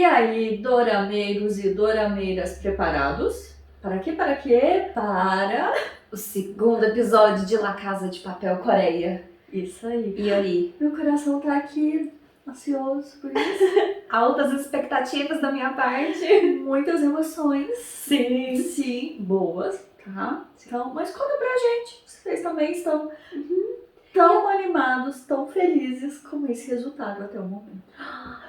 E aí, dorameiros e dorameiras preparados? Para quê? Para quê? Para o segundo episódio de La Casa de Papel Coreia. Isso aí. E aí? Meu coração tá aqui ansioso por isso. Altas expectativas da minha parte. Muitas emoções. Sim. Sim, boas, tá? Então, mas conta pra gente. Vocês também estão tão animados, tão felizes com esse resultado até o momento.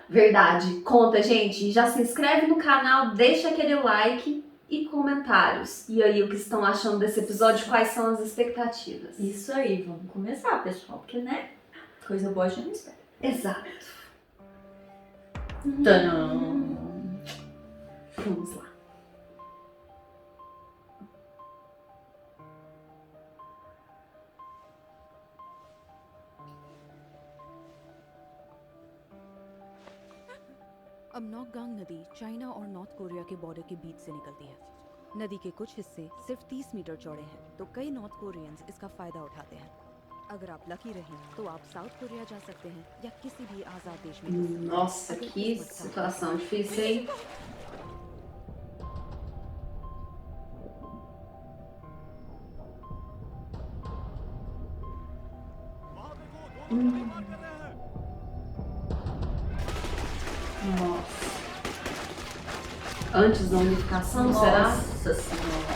Verdade. Conta, gente. Já se inscreve no canal, deixa aquele like e comentários. E aí, o que estão achando desse episódio? Quais são as expectativas? Isso aí, vamos começar, pessoal. Porque, né? Coisa boa a gente não espera. Exato. Tadã! Vamos lá. अब नॉकगांग नदी China और north Korea के border के बीच से निकलती है। नदी के कुछ हिस्से सिर्फ 30 मीटर चौड़े हैं, तो कई नॉर्थ कोरियंस इसका फायदा उठाते हैं। अगर आप लकी रहें तो आप साउथ कोरिया जा सकते हैं या किसी भी आजाद देश में जा सकते हैं। Nossa, que situação difícil, hein? Nossa. Antes da unificação, será? Nossa senhora.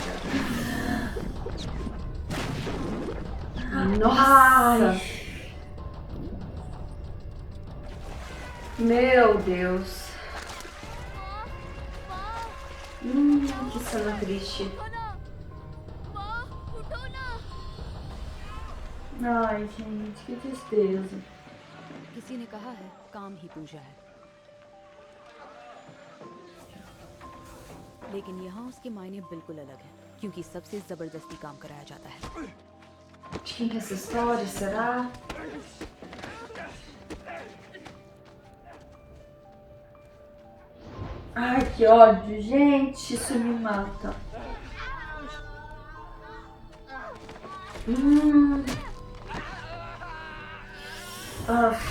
Nossa! Meu Deus! Que cena triste. Ai, gente, que tristeza. किसी ने कहा है काम ही पूजा है, लेकिन यहाँ उसके मायने बिल्कुल अलग हैं, क्योंकि सबसे जबरदस्ती काम कराया जाता है। De quem que é essa história, será? Ai, que ódio, gente, isso me mata.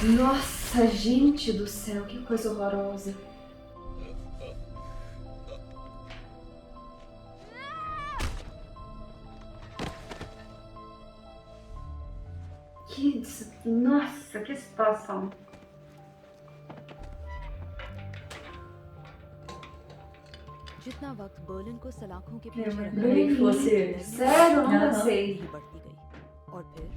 Nossa, gente do céu, que coisa horrorosa. Nossa, que situação. जितना वक्त बर्लिन को सलाखों के Eu पीछे lembrei que fosse ele. Sério, não Aham. pensei. ही बढ़ती गई और फिर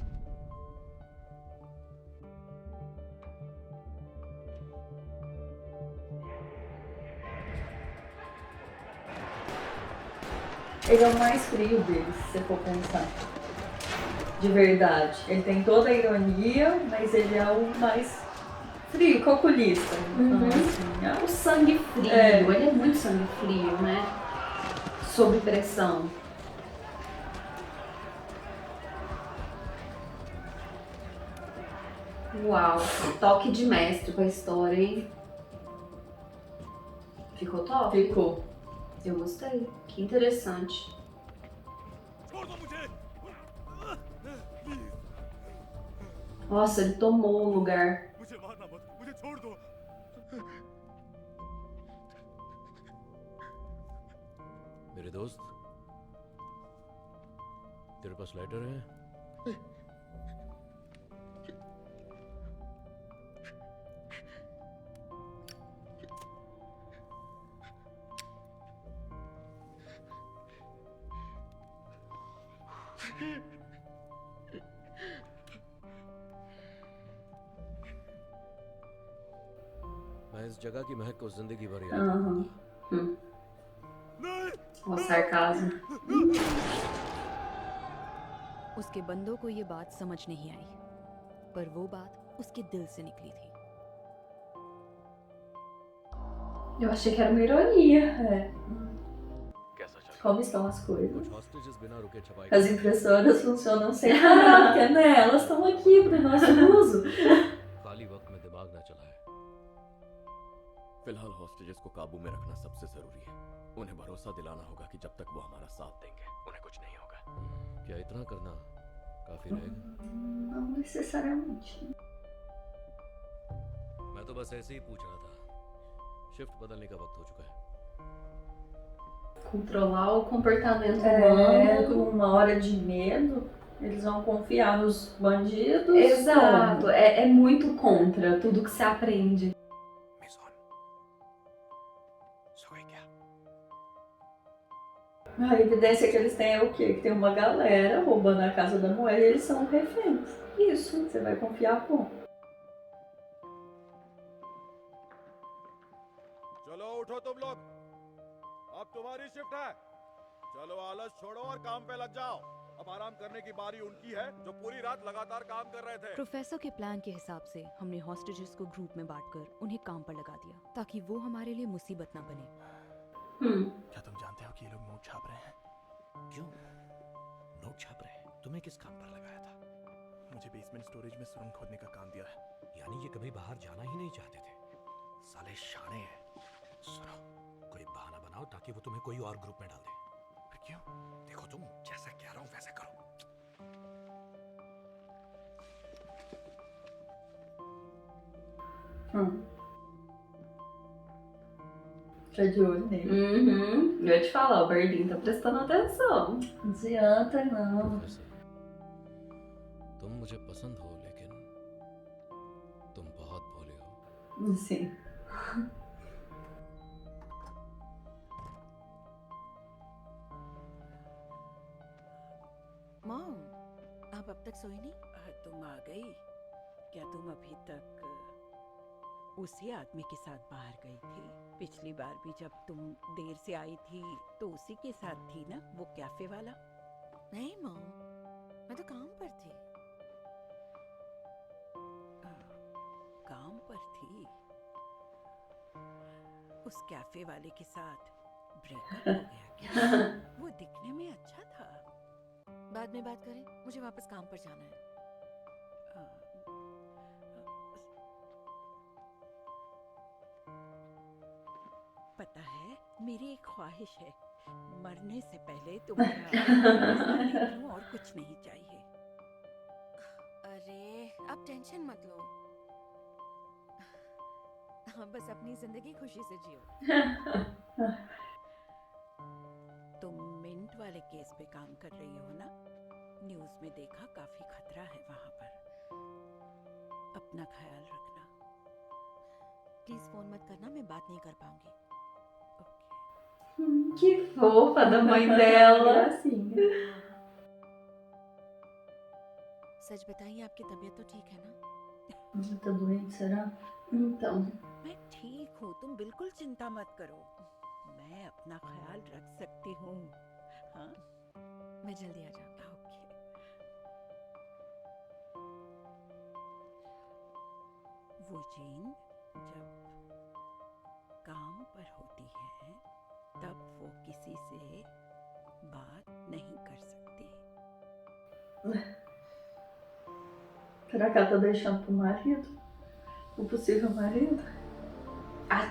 Ele é o mais frio deles, se você for pensar. De verdade. Ele tem toda a ironia, mas ele é o mais frio, calculista. Então, assim, O sangue frio, É. ele é muito sangue frio, né? Sob pressão. Uau, toque de mestre pra história, hein? Ficou top? ficou. Eu gostei. Que interessante. Nossa, ele tomou o lugar. मुझे मारना मत, मुझे छोड़ दो। मेरे दोस्त, तेरे पास lighter है? मैं इस जगह की महक को जिंदगी भर याद Aham. O sarcasmo. उसके बंदों को ये बात समझ नहीं आई, पर वो बात उसके दिल से निकली थी। Eu achei que era uma ironia. कैसा चल Como estão as coisas? कुछ हॉस्टेजेस बिना रुके छपाई As impressoras funcionam sem parar, porque né, elas estão aqui para o nosso uso. खाली वक्त में दिमाग ना चलाए। फिलहाल हॉस्टेजेस को काबू में रखना सबसे जरूरी है। उन्हें भरोसा दिलाना होगा कि जब तक वो हमारा साथ देंगे उन्हें कुछ नहीं होगा। क्या इतना करना काफी रहेगा? Não necessariamente. मैं तो बस ऐसे ही पूछ रहा था। शिफ्ट बदलने का वक्त हो चुका है। Controlar o comportamento É, humano. uma hora de medo, eles vão confiar nos bandidos. Exato, como? é muito contra tudo que se aprende. Meson सो गई क्या? A evidência que eles têm é o quê? Que tem uma galera roubando a casa da mulher e eles são reféns. Isso. Você vai confiar como? चलो उठो तुम लोग, अब तुम्हारी shift है। चलो आलस छोड़ो और काम पे लग जाओ। अब आराम करने की बारी उनकी है जो पूरी रात लगातार काम कर रहे थे। प्रोफेसर के प्लान के हिसाब से हमने हॉस्टेजेस को ग्रुप में बांटकर उन्हें काम पर लगा दिया ताकि वो हमारे लिए मुसीबत ना बने। क्या तुम जानते हो कि ये लोग नोट छाप रहे हैं? क्यों नोट छाप रहे हैं? तुम्हें किस काम पर लगाया था? मुझे बेसमेंट स्टोरेज में सुरंग खोदने का काम दिया है। यानी ये कभी बाहर जाना ही नहीं चाहते थे। साले शाणे हैं। सुनो, कोई बहाना बनाओ ताकि वो तुम्हें कोई और ग्रुप में डाल दे। फिर क्यों? देखो तुम जैसा कह रहा हूँ वैसे करो। Já de olho nele. Uhum. Eu ia te falar, o Berdinho tá prestando atenção. Não adianta não. तुम मुझे पसंद हो लेकिन तुम बहुत भोले हो। Sim. मॉम, आप अब तक सोई नहीं? तुम आ गई? क्या तुम अभी तक उसी आदमी के साथ बाहर गई थी? पिछली बार भी जब तुम देर से आई थी तो उसी के साथ थी ना, वो कैफे वाला? नहीं मॉम, मैं तो काम पर थी। काम पर थी? उस कैफे वाले के साथ ब्रेकअप हो गया क्या? वो दिखने में अच्छा था। बाद में बात करें, मुझे वापस काम पर जाना है। पता है, मेरी एक ख्वाहिश है, मरने से पहले तुम्हारा देख लूं और कुछ नहीं चाहिए। अरे आप टेंशन मत लो, हाँ बस अपनी जिंदगी खुशी से जियो। तुम मिंट वाले केस पे काम कर रही हो ना? न्यूज़ में देखा, काफी खतरा है वहां पर। अपना ख्याल रखना। प्लीज फोन मत करना, मैं बात नहीं कर पाऊंगी। Que fofa da mãe dela. Gracinha. सच बताइए, आपकी तबीयत तो ठीक है ना? Você tá doente, será? Então, मैं ठीक हूँ, तुम बिल्कुल चिंता मत करो। मैं अपना ख्याल रख सकती हूँ। हाँ, मैं जल्दी आ जाऊंगी। ओके। वो जीन जब काम पर होती है तब वो किसी से बात नहीं कर सकती। Será que ela tá deixando pro marido? O possível marido?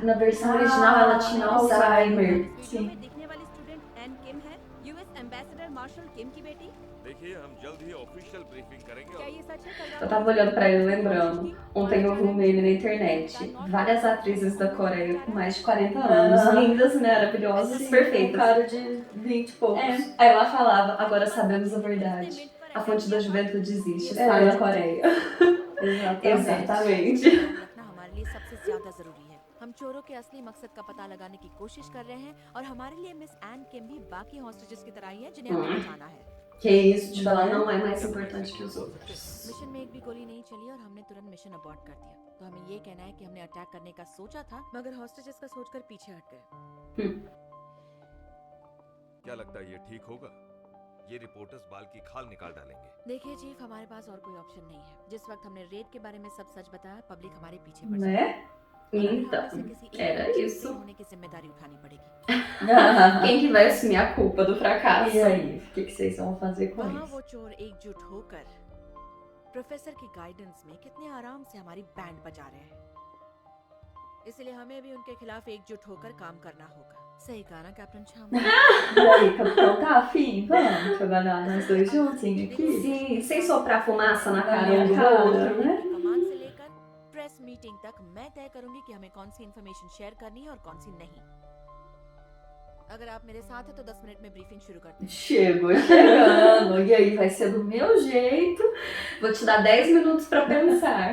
na versão original ela tinha Alzheimer. Video में दिखने वाली स्टूडेंट एन किम है, यूएस एम्बेसडर मार्शल किम की बेटी। देखिए, हम जल्द ही ऑफिशियल ब्रीफिंग करेंगे। क्या ये सच है? कल रात Eu tava olhando pra ele lembrando. Ontem eu vi um meme na internet. Várias atrizes da Coreia com mais de 40 anos. Lindas, maravilhosas, Sim, um perfeitas. cara de 20 e poucos. É, aí ela falava, agora sabemos a verdade. A fonte da juventude existe, está na Coreia. Exatamente. रखना हमारे लिए सबसे ज्यादा जरूरी है। हम चोरों के असली मकसद का पता लगाने की कोशिश कर रहे हैं और हमारे लिए मिस एन किम भी बाकी हॉस्टेजेस की तरह ही है जिन्हें हमें बचाना है। Que isso, tipo, ela não é mais importante que os outros. Mission में एक भी गोली नहीं चली और हमने तुरंत मिशन अबॉर्ट कर दिया। तो हमें ये कहना है कि हमने अटैक करने का सोचा था, मगर हॉस्टेजेस का सोचकर पीछे हट गए। क्या लगता है ये ठीक होगा? ये रिपोर्टर्स बाल की खाल निकाल डालेंगे। देखिए चीफ, हमारे पास और कोई ऑप्शन नहीं है। जिस वक्त हमने रेड के बारे में सब सच बताया, पब्लिक हमारे पीछे पड़ Né? Então, era isso. होने की जिम्मेदारी उठानी पड़ेगी। Quem que vai assumir a culpa do fracasso? E aí, o que vocês vão fazer com वहाँ isso? वो चोर एकजुट होकर प्रोफेसर की गाइडेंस में कितने आराम से हमारी बैंड बजा रहे हैं। इसलिए हमें भी उनके खिलाफ एकजुट होकर काम करना होगा। सही कहा ना कैप्टन शाम? E aí, capitão, tá afim? Vamos trabalhar nós dois juntinhos aqui? Sim, sem soprar fumaça na cara um do Cara, outro. né? कमान से लेकर प्रेस मीट मीटिंग तक मैं तय करूंगी कि हमें कौन सी इन्फॉर्मेशन शेयर करनी है और कौन सी नहीं। अगर आप मेरे साथ हैं तो 10 मिनट में ब्रीफिंग शुरू करते हैं। Chegou chegando. E aí, vai ser do meu jeito. Vou te dar 10 minutos pra pensar.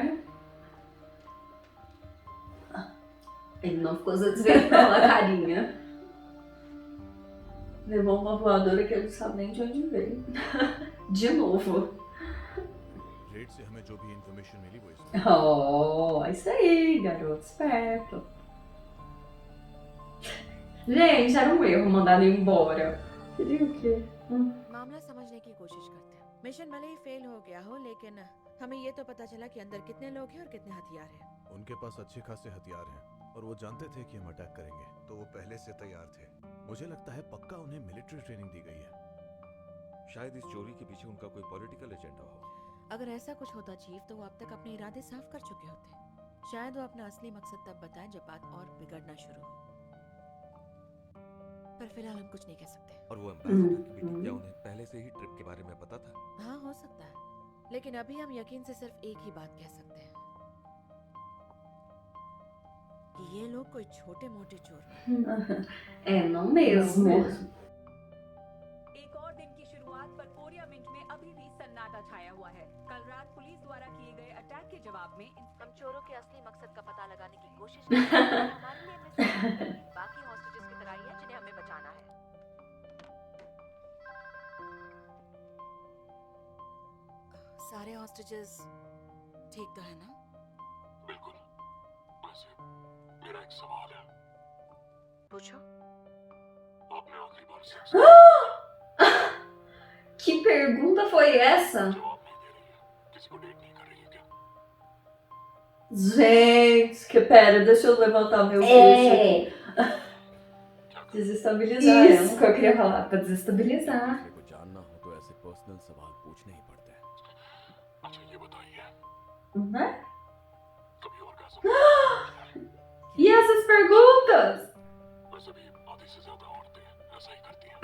Ele não ficou satisfeito não, a carinha. Levou uma voadora que ele não sabe nem de onde veio. De novo. Red से हमें जो भी information मिली वो इसमें। Oh, isso aí, garoto esperto. Gente, era um erro mandar ele embora. Queria o quê? मामला समझने की कोशिश करते हैं। मिशन भले ही फेल हो गया हो, लेकिन हमें ये तो पता चला कि अंदर कितने लोग हैं और कितने हथियार हैं। उनके पास अच्छे खासे हथियार हैं और वो जानते थे कि हम अटैक करेंगे, तो वो पहले से तैयार थे। मुझे लगता है पक्का उन्हें मिलिट्री ट्रेनिंग दी गई है। शायद इस चोरी के पीछे उनका कोई पॉलिटिकल एजेंडा हो। अगर ऐसा कुछ होता चीफ, तो वो अब तक अपने इरादे साफ कर चुके होते। शायद वो अपना असली मकसद तब बताएं जब बात और बिगड़ना शुरू हो। पर फिलहाल हम कुछ नहीं कह सकते। और वो एम्बेसडर की बेटी, क्या उन्हें पहले से ही ट्रिप के बारे में पता था? हाँ, हो सकता है, लेकिन अभी हम यकीन से सिर्फ एक ही बात कह सकते हैं कि ये लोग कोई छोटे मोटे चोर नहीं। É, não mesmo. एक और दिन की शुरुआत पर कोरिया मिंट में अभी भी सन्नाटा छाया हुआ है। कल रात पुलिस द्वारा किए गए अटैक के जवाब में हम चोरों के असली मकसद का पता लगाने की कोशिश कर रहे हैं। हमारे लिए बाकी हॉस्टेजेस की तरह ही है जिन्हें हमें बचाना है। सारे हॉस्टेजेस ठीक तो है ना? बिल्कुल। वैसे मेरा एक सवाल है। पूछो। आपने आखिरी बार sex Que pergunta foi essa? जवाब नहीं दे रही है। किसी को डेट नहीं कर रही है क्या? Gente, que pera, deixa eu levantar meu queixo. Desestabilizar Isso ela. que eu queria falar, pra desestabilizar. दूसरे को जानना हो तो ऐसे पर्सनल सवाल पूछने ही पड़ते हैं। अच्छा ये बताइए, Né? कभी orgasm? E essas perguntas? वैसे भी आधी से ज्यादा औरतें ऐसा ही करती हैं।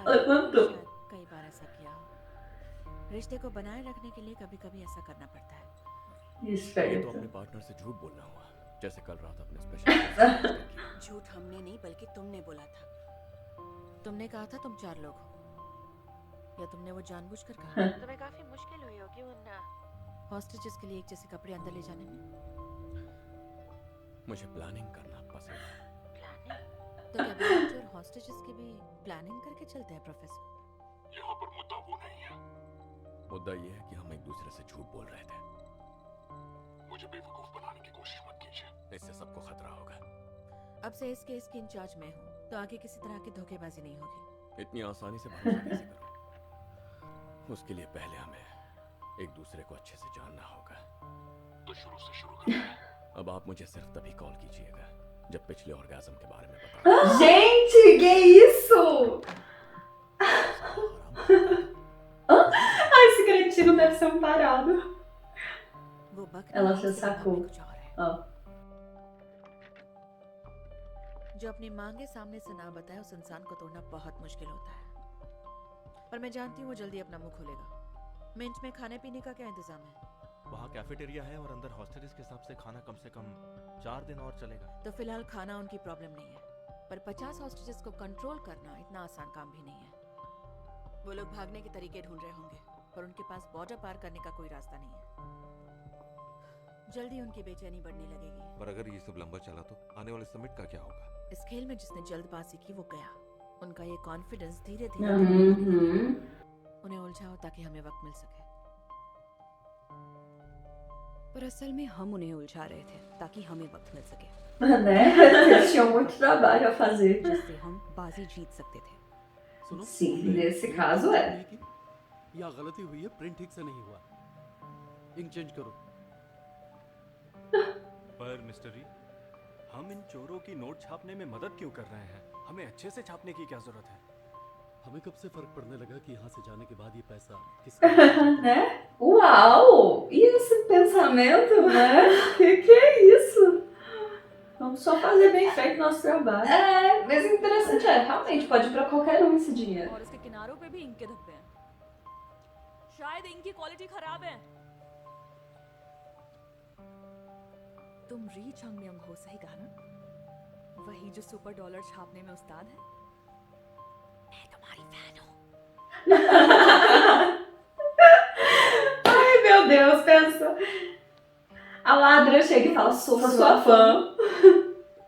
Levantou. कई बार ऐसा किया हो। रिश्ते को बनाए रखने के लिए कभी कभी ऐसा करना पड़ता है। ये तो Esperta. अपने पार्टनर से झूठ बोलना हुआ, जैसे कल रात अपने स्पेशल। झूठ हमने नहीं बल्कि तुमने बोला था। तुमने कहा था तुम 4 लोग हो, या तुमने वो जानबूझकर कहा? तुम्हें काफी मुश्किल हुई होगी उन हॉस्टेजेस के लिए एक जैसे कपड़े अंदर ले जाने में। मुझे प्लानिंग करना पसंद है। प्लानिंग? तो क्या बैचलर हॉस्टेजेस की भी प्लानिंग करके चलते हैं प्रोफेसर? यहाँ पर मुद्दा वो नहीं है। मुद्दा ये है कि हम एक दूसरे से झूठ बोल रहे थे। मुझे बेवकूफ बनाने की कोशिश मत कीजिए। इससे सबको खतरा होगा। अब से इस केस की इंचार्ज मैं हूँ, तो आगे किसी तरह की धोखेबाजी नहीं होगी। इतनी आसानी से भरोसा कैसे करूं? उसके लिए पहले हमें एक दूसरे को अच्छे से जानना होगा। तो शुरू से शुरू करते हैं। अब आप मुझे सिर्फ तभी कॉल कीजिएगा जब पिछले ऑर्गेज़म के बारे में बताएं। Gente, que isso? Ai, esse cretino deve ser um parado. वो बक Ela नहीं, se इसके दिमाग sacou. में कुछ और है। Ó. जो अपनी मांगे सामने से ना बताए उस इंसान को तोड़ना बहुत मुश्किल होता है, पर मैं जानती हूँ वो जल्दी अपना मुंह खोलेगा। मिंट में खाने पीने का क्या इंतजाम है? वहाँ कैफेटेरिया है और अंदर हॉस्टेजेस के हिसाब से खाना कम से कम 4 दिन और चलेगा। तो फिलहाल खाना उनकी प्रॉब्लम नहीं है, पर 50 हॉस्टेजेस को कंट्रोल करना इतना आसान काम भी नहीं है। वो लोग भागने के तरीके ढूंढ रहे होंगे, पर उनके पास बॉर्डर पार करने का कोई रास्ता नहीं है। जल्दी उनकी बेचैनी बढ़ने लगेगी। पर अगर ये सब लंबा चला तो आने वाले समिट का क्या होगा? इस खेल में जिसने जल्दबाजी की वो गया। उनका ये कॉन्फिडेंस धीरे धीरे उन्हें उलझाओ ताकि हमें वक्त मिल सके। पर असल में हम उन्हें उलझा रहे थे ताकि हमें वक्त मिल सके, Né? Eles tinham muito trabalho a fazer. जिससे हम बाजी जीत सकते थे। Sim, nesse caso é. या गलती हुई है, प्रिंट ठीक से नहीं हुआ, इंक चेंज करो। पर मिस्टर री, हम इन चोरों की नोट छापने में मदद क्यों कर रहे हैं? हमें अच्छे से छापने की क्या जरूरत है? हमें कब से फर्क पड़ने लगा कि यहाँ से जाने के बाद ये पैसा किस Né? Uau! E esse pensamento, né? Que é isso? Vamos só fazer bem feito nosso trabalho. É, mas interessante é, realmente pode ir pra qualquer um esse dinheiro. और इसके किनारों पे भी इंक के धब्बे हैं। शायद इंक की क्वालिटी खराब है। तुम री चंगमियंग हो, सही कहा ना? वही जो सुपर डॉलर छापने में उस्ताद है। मैं तुम्हारी फैन हूँ। Ai, meu Deus, pensa. A ladra chega e fala, sou sua fã.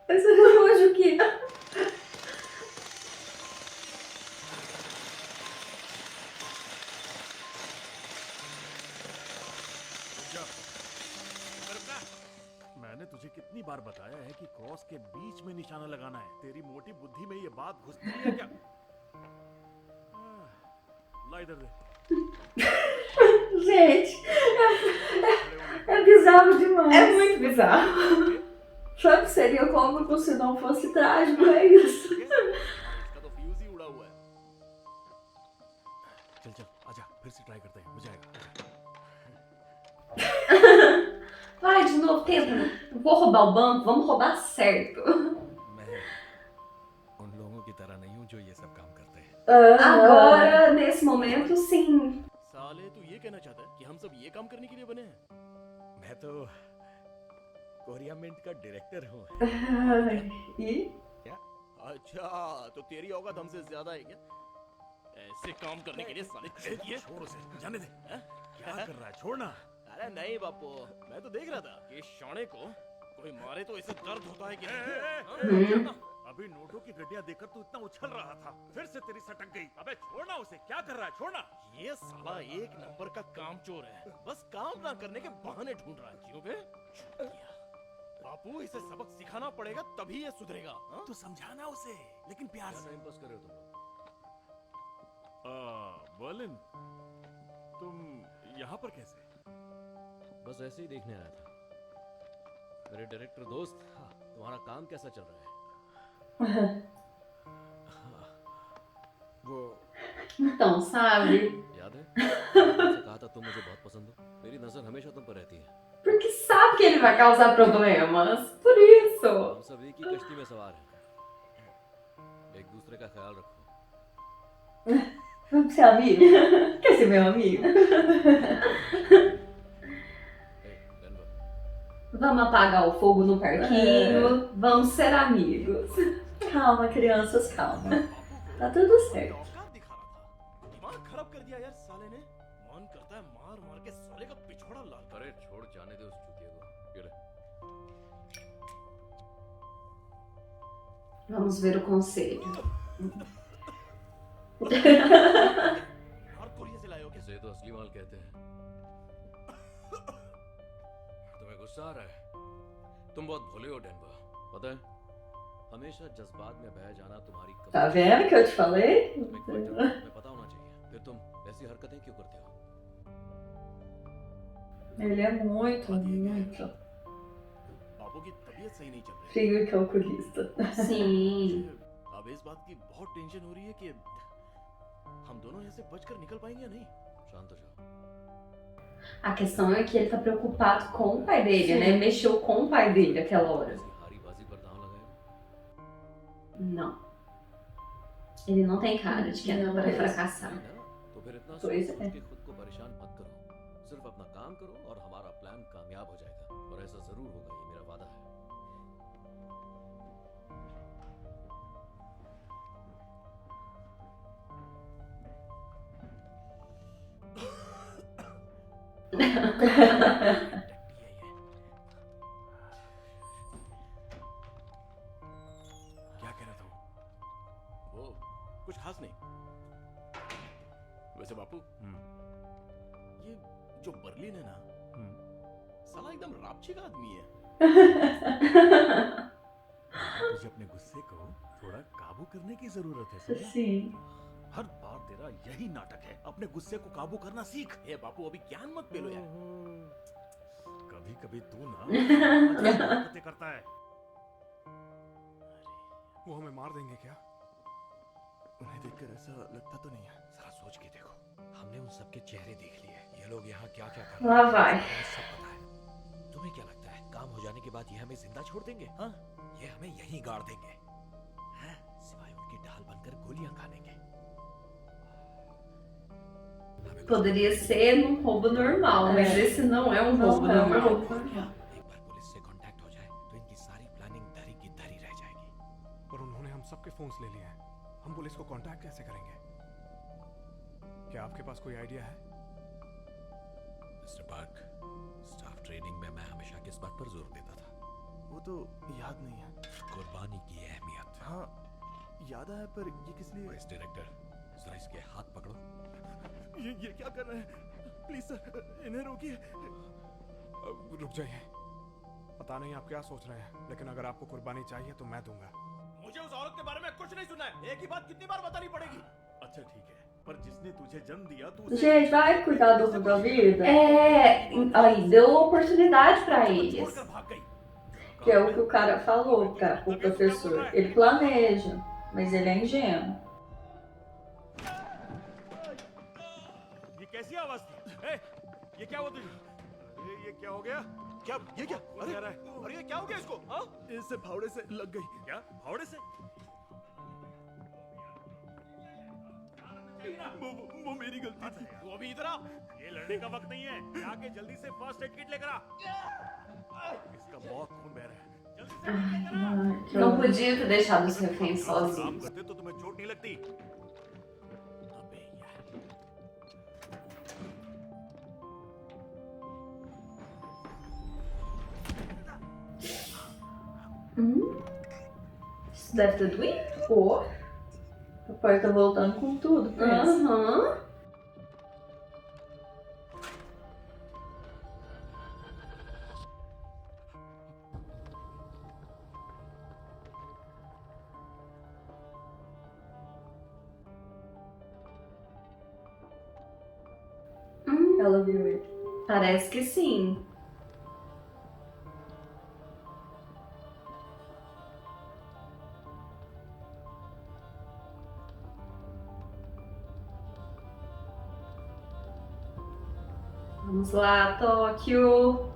Mas hoje o quê? मैंने तुझे कितनी बार बताया है कि क्रॉस के बीच में निशाना लगाना है। तेरी मोटी बुद्धि में ये बात घुसती है क्या? ला इधर दे। Gente, é bizarro demais. É muito bizarro. Sabe, seria cômico se não fosse trágico, é isso. इसका तो फ्यूज ही उड़ा हुआ है। चल चल आजा, फिर से ट्राई करते हैं, हो जाएगा। Vai, de novo, tenta. Não vou roubar o banco, vamos roubar certo. मैं उन लोगों की तरह नहीं हूँ जो ये सब काम करते हैं। Agora, nesse momento, sim. साले तू ये कहना चाहता है कि हम सब ये काम करने के लिए बने हैं? मैं तो कोरिया मिंट का डायरेक्टर हूँ। E? क्या? अच्छा, तो तेरी औकात हमसे ज्यादा है क्या? ऐसे काम करने के लिए साले चाहिए? छोड़ उसे, जाने दे। क्या कर रहा है? छोड़ना। अरे नहीं बापू, मैं तो देख रहा था कि इस शाणे को कोई मारे तो इसे दर्द होता है कि नहीं? अभी नोटों की गड्डियां देखकर तू इतना उछल रहा था, फिर से तेरी सटक गई। अबे छोड़ना उसे, क्या कर रहा है? छोड़ना। ये साला एक नंबर का कामचोर है, बस काम ना करने के बहाने ढूंढ रहा है। क्यों बे? बापू, इसे सबक सिखाना पड़ेगा तभी ये सुधरेगा। तो समझाना उसे, लेकिन प्यार से। टाइम पास कर रहे हो तुम? बर्लिन, तुम यहाँ पर कैसे? बस ऐसे ही देखने आया था। मेरे डायरेक्टर दोस्त, तुम्हारा काम कैसा चल रहा है? वो Então, sabe? याद है? तुमसे कहा था तुम मुझे बहुत पसंद हो। मेरी नजर हमेशा तुम पर रहती है। Porque sabe que ele vai causar problemas. Por isso. हम सब एक ही कश्ती में सवार हैं। एक दूसरे का ख्याल रखो। Vamos ser amigos? Quer ser meu amigo? Vamos apagar o fogo no parquinho. Vamos ser amigos. Calma, crianças, calma. Tá tudo certo. औकात दिखा रहा था। दिमाग खराब कर दिया यार साले ने। मन करता है मार मार के साले का पिछवाड़ा लाल। अरे छोड़, जाने दे उस चूतिए को। ये ले। Vamos ver o conselho. और कोरिया से लाए हो? इसे तो असली माल कहते हैं। तुम्हें गुस्सा आ रहा है? तुम बहुत भोले हो डेनवर, पता है? हमेशा जज्बात में बह जाना तुम्हारी Tá vendo que eu te falei? तुम्हें पता होना चाहिए। फिर तुम ऐसी हरकतें क्यों करते हो? Ele é muito बाबू की तबीयत सही नहीं चल रही। frio e calculista. Sim. अब इस बात की बहुत टेंशन हो रही है कि हम दोनों यहाँ से बचकर निकल पाएंगे या नहीं? शांत हो जाओ। A questão é que ele tá preocupado com o pai dele, né? Mexeu com o pai dele aquela hora. हारी बाजी पर दांव लगाएगा? Não. Ele não tem cara de que vai fracassar. तो फिर इतना तो ऐसे सोच के खुद को परेशान मत करो। सिर्फ अपना काम करो और हमारा प्लान कामयाब हो जाएगा। और ऐसा जरूर होगा, ये मेरा वादा है। क्या कह रहा था वो कुछ खास नहीं। वैसे बापू, ये जो बर्लिन है ना, साला एकदम रापचिक आदमी है। तुझे अपने गुस्से को थोड़ा काबू करने की जरूरत है। समझा? Sim. हर बार तेरा यही नाटक है। अपने गुस्से को काबू करना सीख। ए बापू, अभी ज्ञान मत पेलो यार। कभी कभी तू ना हरकतें करता है। वो हमें मार देंगे क्या? उन्हें देखकर ऐसा लगता तो नहीं है। जरा सोच के देखो, हमने उन सबके चेहरे देख लिए। ये लोग यहाँ क्या क्या कर रहे Lá vai. हैं, सब पता है। तुम्हें क्या लगता है, काम हो जाने के बाद ये हमें जिंदा छोड़ देंगे? हाँ, ये हमें यहीं गाड़ देंगे। हैं? सिवाय उनकी ढाल बनकर गोलियां खा लेंगे। Poderia ser num roubo normal, mas esse não é um roubo normal. एक बार पुलिस से कांटेक्ट हो सबके फोन्स ले लिए हैं। हम पुलिस को कांटेक्ट कैसे करेंगे? क्या आपके पास कोई आइडिया है? मिस्टर पार्क, स्टाफ ट्रेनिंग में मैं हमेशा किस बात पर जोर देता था? वो तो याद नहीं है। कुर्बानी की अहमियत। हाँ याद है, पर ये किस लिए? वाइस डायरेक्टर, सर इसके हाथ पकड़ो। ये क्या कर रहे हैं? प्लीज सर, इन्हें रोकिए। रुक जाइए। पता नहीं आप क्या सोच रहे हैं, लेकिन अगर आपको कुर्बानी चाहिए तो मैं दूंगा। मुझे उस औरत के बारे में कुछ नहीं सुना है। एक ही बात कितनी बार बतानी पड़ेगी? अच्छा ठीक है, पर जिसने तुझे जन्म दिया तू Gente, vai cuidar do da vida. Aí deu oportunidade pra eles. Que é o que o cara falou, cara, o professor. Ele planeja, mas ele é ingênuo. ये कैसी आवाज थी? ये क्या हुआ तुझे? अरे ये क्या हो गया? क्या ये क्या? अरे ये क्या हो गया इसको? हाँ? इससे फावड़े से लग गई। क्या? फावड़े से? वो मेरी गलती थी। तू अभी इधर आ। ये लड़ने का वक्त नहीं है। जाके जल्दी से फर्स्ट एड किट लेकर आ। इसका बहुत खून बह रहा है। जल्दी से किट लेकर आ। Não podia ter deixado os reféns काम sozinhos. करते तो तुम्हें चोट नहीं लगती। Isso deve ter doído. Pô, o pai tá voltando com tudo, pensa. Aham. Ela viu ele. Parece que sim. Vamos lá, Tóquio.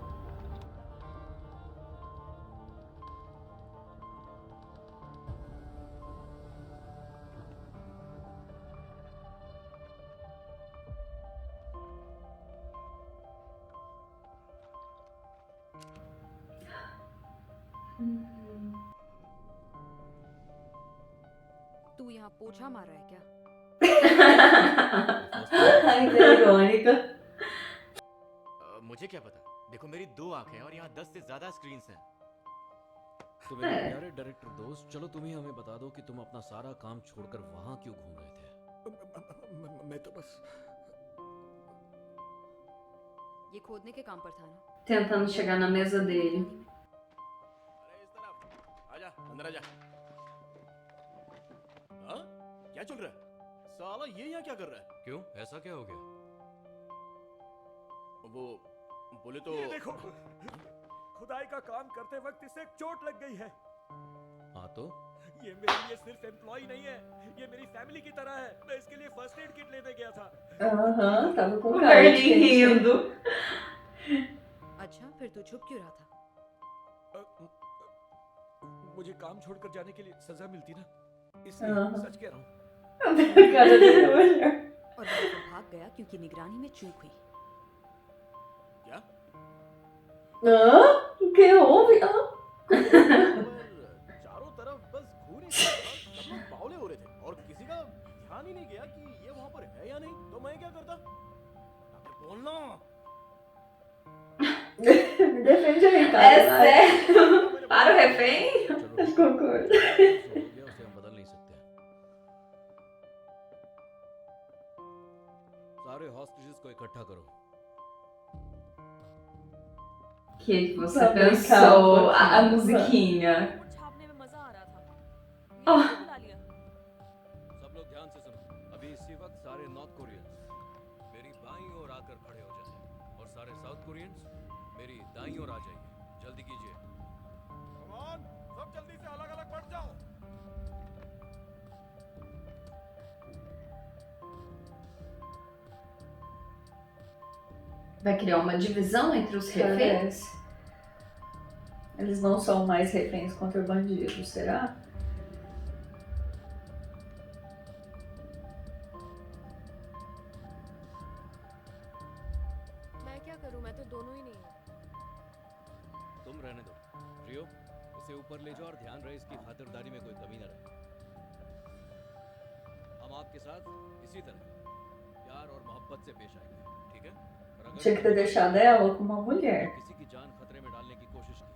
तू यहाँ पोछा मार रहा है क्या? Ai, que irônica. मुझे क्या पता? देखो मेरी 2 आंखें हैं और यहाँ 10 से ज्यादा स्क्रीन्स हैं। तो मेरे प्यारे डायरेक्टर दोस्त, चलो तुम ही हमें बता दो कि तुम अपना सारा काम छोड़कर वहाँ क्यों घूम रहे थे? मैं तो बस ये खोदने के काम पर था ना? Tentando chegar na mesa dele. आजा, अंदर आजा। हाँ? क्या चल रहा है? साला ये यहाँ क्या कर रहा है? क्यों? ऐसा क्या हो गया? वो बोले तो ये देखो, खुदाई का काम करते वक्त इसे चोट लग गई है। हाँ तो? ये मेरे लिए सिर्फ एम्प्लॉय नहीं है, ये मेरी फैमिली की तरह है। मैं इसके लिए फर्स्ट एड किट लेने गया था। Aham, tava com cara de Bernie rindo. अच्छा, फिर तू छुप क्यों रहा था? मुझे काम छोड़कर जाने के लिए सजा मिलती ना, इसलिए सच कह रहा हूँ। Cara dele olhar. और वो भाग गया क्योंकि निगरानी में चूक हुई। क्या? Hã? O que houve? Hã? चारों तरफ बस खून ही था। सब लोग बावले हो रहे थे और किसी का ध्यान ही नहीं गया कि ये वहाँ पर है या नहीं। तो मैं क्या करता? अबे बोलना। Me defende aí, cara. É sério? Para o refém? Concordo. हो गया, उसे हम बदल नहीं सकते। सारे हॉस्टेजेस को इकट्ठा करो। O que você Pra brincar pensou? um A pouquinho. musiquinha. छापने में मजा आ रहा था। Oh. बुला लिया। सब लोग ध्यान से सुनो। अभी इसी वक्त सारे नॉर्थ कोरियंस मेरी बाईं ओर आकर खड़े हो जाएं और सारे साउथ कोरियंस मेरी दाईं ओर आ जाइए। जल्दी कीजिए। Come on, सब जल्दी से अलग-अलग बढ़ जाओ। Vai criar uma divisão entre os reféns? Parece. Eles não são mais reféns contra bandidos, será? मैं क्या करूं? मैं तो दोनों ही नहीं हूं। तुम रहने दो। रियो, उसे ऊपर ले जाओ और ध्यान रहे इसकी खातिरदारी में कोई कमी न रहे। हम आपके साथ इसी तरह प्यार और मोहब्बत से पेश आएंगे, ठीक है? और अगर Tinha que ter deixado ela com uma mulher. किसी की जान खतरे में डालने की कोशिश की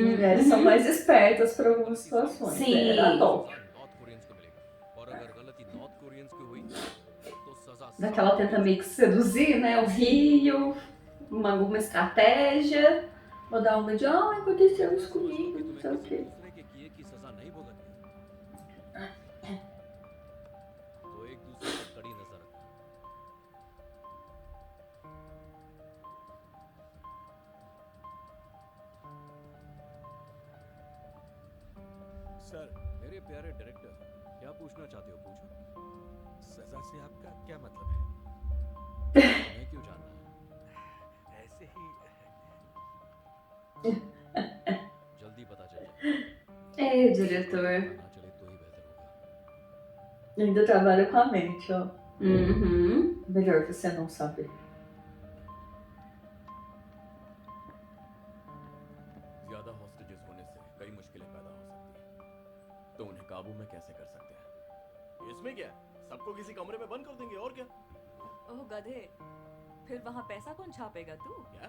Mulheres são mais espertas para algumas situações. Era top. North Koreans को मिलेगी और अगर गलती नॉर्थ कोरियंस की हुई तो सजा Daqui ela tenta meio que seduzir, né? O Rio, alguma estratégia. Vou dar uma de, ai, aconteceu isso comigo, não sei o quê. दूसरे के किए की सजा नहीं भुगतनी तो एक दूसरे पर कड़ी नजर रखना। सर, मेरे प्यारे डायरेक्टर, क्या पूछना चाहते हो पूछो। सजा से आपका क्या मतलब है? मैं क्यों जानना है? ऐसे ही जल्दी पता चले। Diretor. ना चले तो ही बेहतर होगा। Ainda trabalha com a mente, ó. Uhum. Melhor você não saber. ज्यादा हॉस्टेजेस होने से कई मुश्किलें पैदा हो सकती हैं, तो उन्हें काबू में कैसे कर सकते हैं? इसमें क्या? सबको किसी कमरे में बंद कर देंगे और क्या? ओह गधे, फिर वहाँ पैसा कौन छापेगा तू? क्या?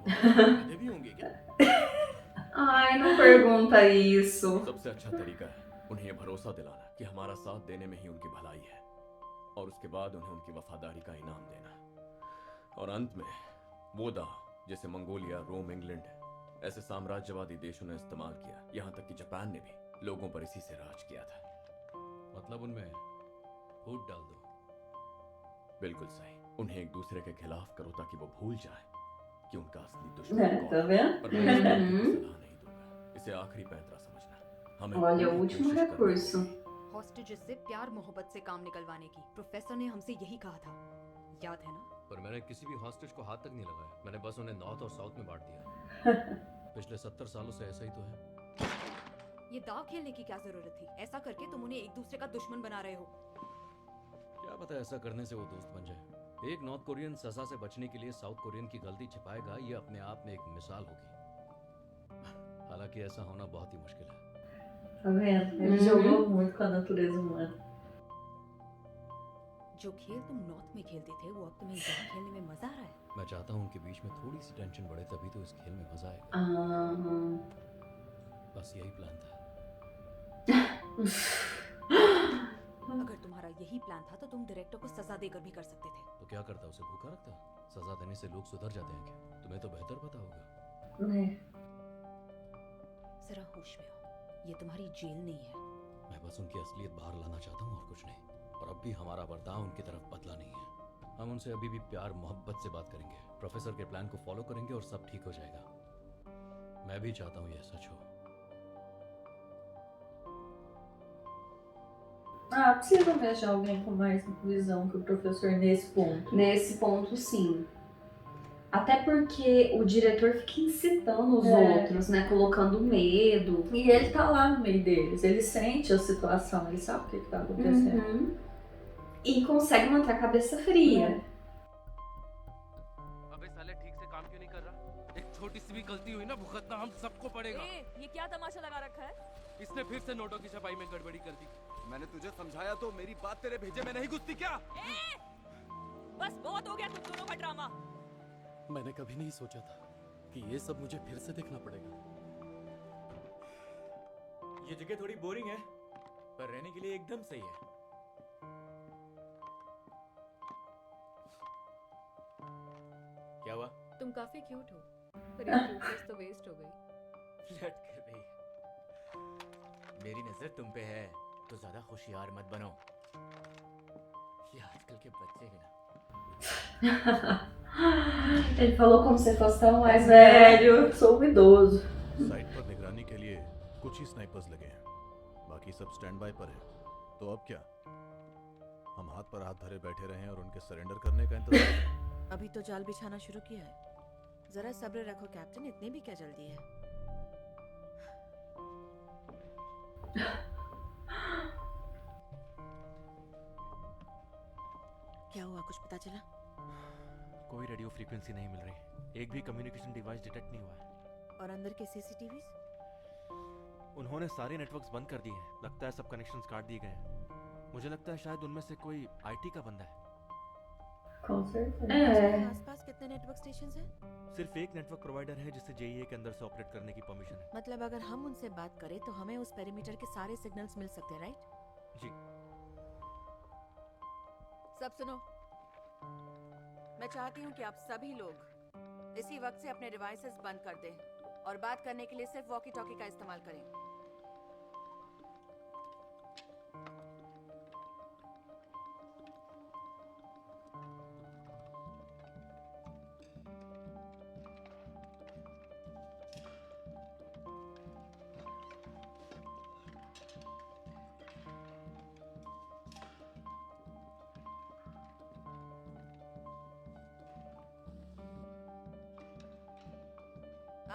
गधे भी होंगे क्या? Ai, não pergunta isso. सबसे अच्छा तरीका है उन्हें ये भरोसा दिलाना कि हमारा साथ देने में ही उनकी भलाई है, और उसके बाद उन्हें उनकी वफादारी का इनाम देना, और अंत में वो दाव जिसे मंगोलिया, रोम, इंग्लैंड ऐसे साम्राज्यवादी देशों ने इस्तेमाल किया, यहाँ तक कि जापान ने भी लोगों पर इसी से राज किया था। मतलब उनमें फूट डाल दो। बिल्कुल सही, उन्हें एक दूसरे के खिलाफ करो ताकि वो भूल जाए कि उनका असली É, दुश्मन tá कौन है। vendo? पर मैं इस बात की सलाह नहीं दूंगा, इसे आखिरी पैंतरा समझना। हमें Olha, o पूरी último कोशिश करनी recurso. हॉस्टेजेस से प्यार मोहब्बत से काम निकलवाने की प्रोफेसर ने हमसे यही कहा था, याद है ना? पर मैंने किसी भी हॉस्टेज को हाथ तक नहीं लगाया, मैंने बस उन्हें नॉर्थ और साउथ में बांट दिया। पिछले 70 सालों से ऐसा ही तो है। ये दाव खेलने की क्या जरूरत थी? ऐसा करके तुम उन्हें एक दूसरे का दुश्मन बना रहे हो। क्या पता ऐसा करने से वो दोस्त बन जाए। एक नॉर्थ कोरियन सजा से बचने के लिए साउथ कोरियन की गलती छिपाएगा, ये अपने आप में एक मिसाल होगी। हालांकि ऐसा होना बहुत ही मुश्किल है। Tá vendo? Ele jogou muito com a natureza humana. जो खेल तुम नॉर्थ में खेलते थे वो अब तुम्हें यहाँ खेलने में मजा आ रहा है। मैं चाहता हूँ उनके बीच में थोड़ी सी टेंशन बढ़े, तभी तो इस खेल में मजा आएगा। बस यही प्लान था। अगर तुम्हारा यही प्लान था तो तुम डायरेक्टर को सजा देकर भी कर सकते थे। तो क्या करता, उसे भूखा रखता? सजा देने से लोग सुधर जाते हैं क्या? तुम्हें तो बेहतर पता होगा। जरा होश में हो, ये तुम्हारी जेल नहीं है। मैं बस उनकी असलियत बाहर लाना चाहता हूँ और कुछ नहीं। और अब भी हमारा बर्ताव उनकी तरफ बदला नहीं है। हम उनसे अभी भी प्यार मोहब्बत से बात करेंगे, प्रोफेसर के प्लान को फॉलो करेंगे और सब ठीक हो जाएगा। मैं भी चाहता हूँ यह सच हो। Ah, precisa mesmo de alguém com mais visão que o professor nesse ponto. Nesse ponto, sim. Até porque o diretor fica incitando os outros, né? Colocando medo. E ele tá lá no meio deles, ele sente a situação, ele sabe o que tá acontecendo. Uhum. E consegue manter a cabeça fria. अबे साले ठीक से काम क्यों नहीं कर रहा? एक छोटी सी भी गलती हुई ना, भुगतना हम सबको पड़ेगा। ये क्या तमाशा लगा रखा है? इसने फिर से नोटों की छपाई में गड़बड़ी कर दी। मैंने तुझे समझाया तो मेरी बात तेरे भेजे में नहीं घुसती क्या? बस बहुत हो गया तुम दोनों का ड्रामा। मैंने कभी नहीं सोचा था कि ये सब मुझे फिर से देखना पड़ेगा। ये जगह थोड़ी बोरिंग है, पर रहने के लिए एकदम सही है। क्या हुआ? तुम काफी क्यूट हो, पर ये क्यूटनेस तो वेस्ट हो गई। लट कर रही। मेरी नजर तुम पे है, तो ज्यादा होशियार मत बनो। ये आजकल के बच्चे हैं ना। Ele falou como se fosse tão mais velho, sou um idoso. Site पर निगरानी के लिए कुछ ही स्नाइपर्स लगे हैं, बाकी सब स्टैंड बाय पर है। तो अब क्या? हम हाथ पर हाथ धरे बैठे रहे और उनके सरेंडर करने का इंतजार? अभी तो जाल बिछाना शुरू किया है, जरा सब्र रखो कैप्टन, इतनी भी क्या जल्दी है। क्या हुआ, कुछ पता चला? कोई रेडियो फ्रीक्वेंसी नहीं मिल रही, एक भी कम्युनिकेशन डिवाइस डिटेक्ट नहीं हुआ है। और अंदर के सीसीटीवीज? उन्होंने सारे नेटवर्क्स बंद कर दिए हैं, लगता है सब कनेक्शंस काट दिए गए हैं। मुझे लगता है शायद उनमें से कोई आईटी का बंदा है। आसपास कितने नेटवर्क स्टेशंस हैं? सिर्फ एक नेटवर्क प्रोवाइडर है जिसे जेईए के अंदर से ऑपरेट करने की परमिशन है। मतलब अगर हम उनसे बात करें तो हमें उस पेरीमीटर के सारे सिग्नल्स मिल सकते हैं, राइट? जी। सब सुनो, मैं चाहती हूँ कि आप सभी लोग इसी वक्त से अपने डिवाइसेस बंद कर दें और बात करने के लिए सिर्फ वॉकी टॉकी का इस्तेमाल करें।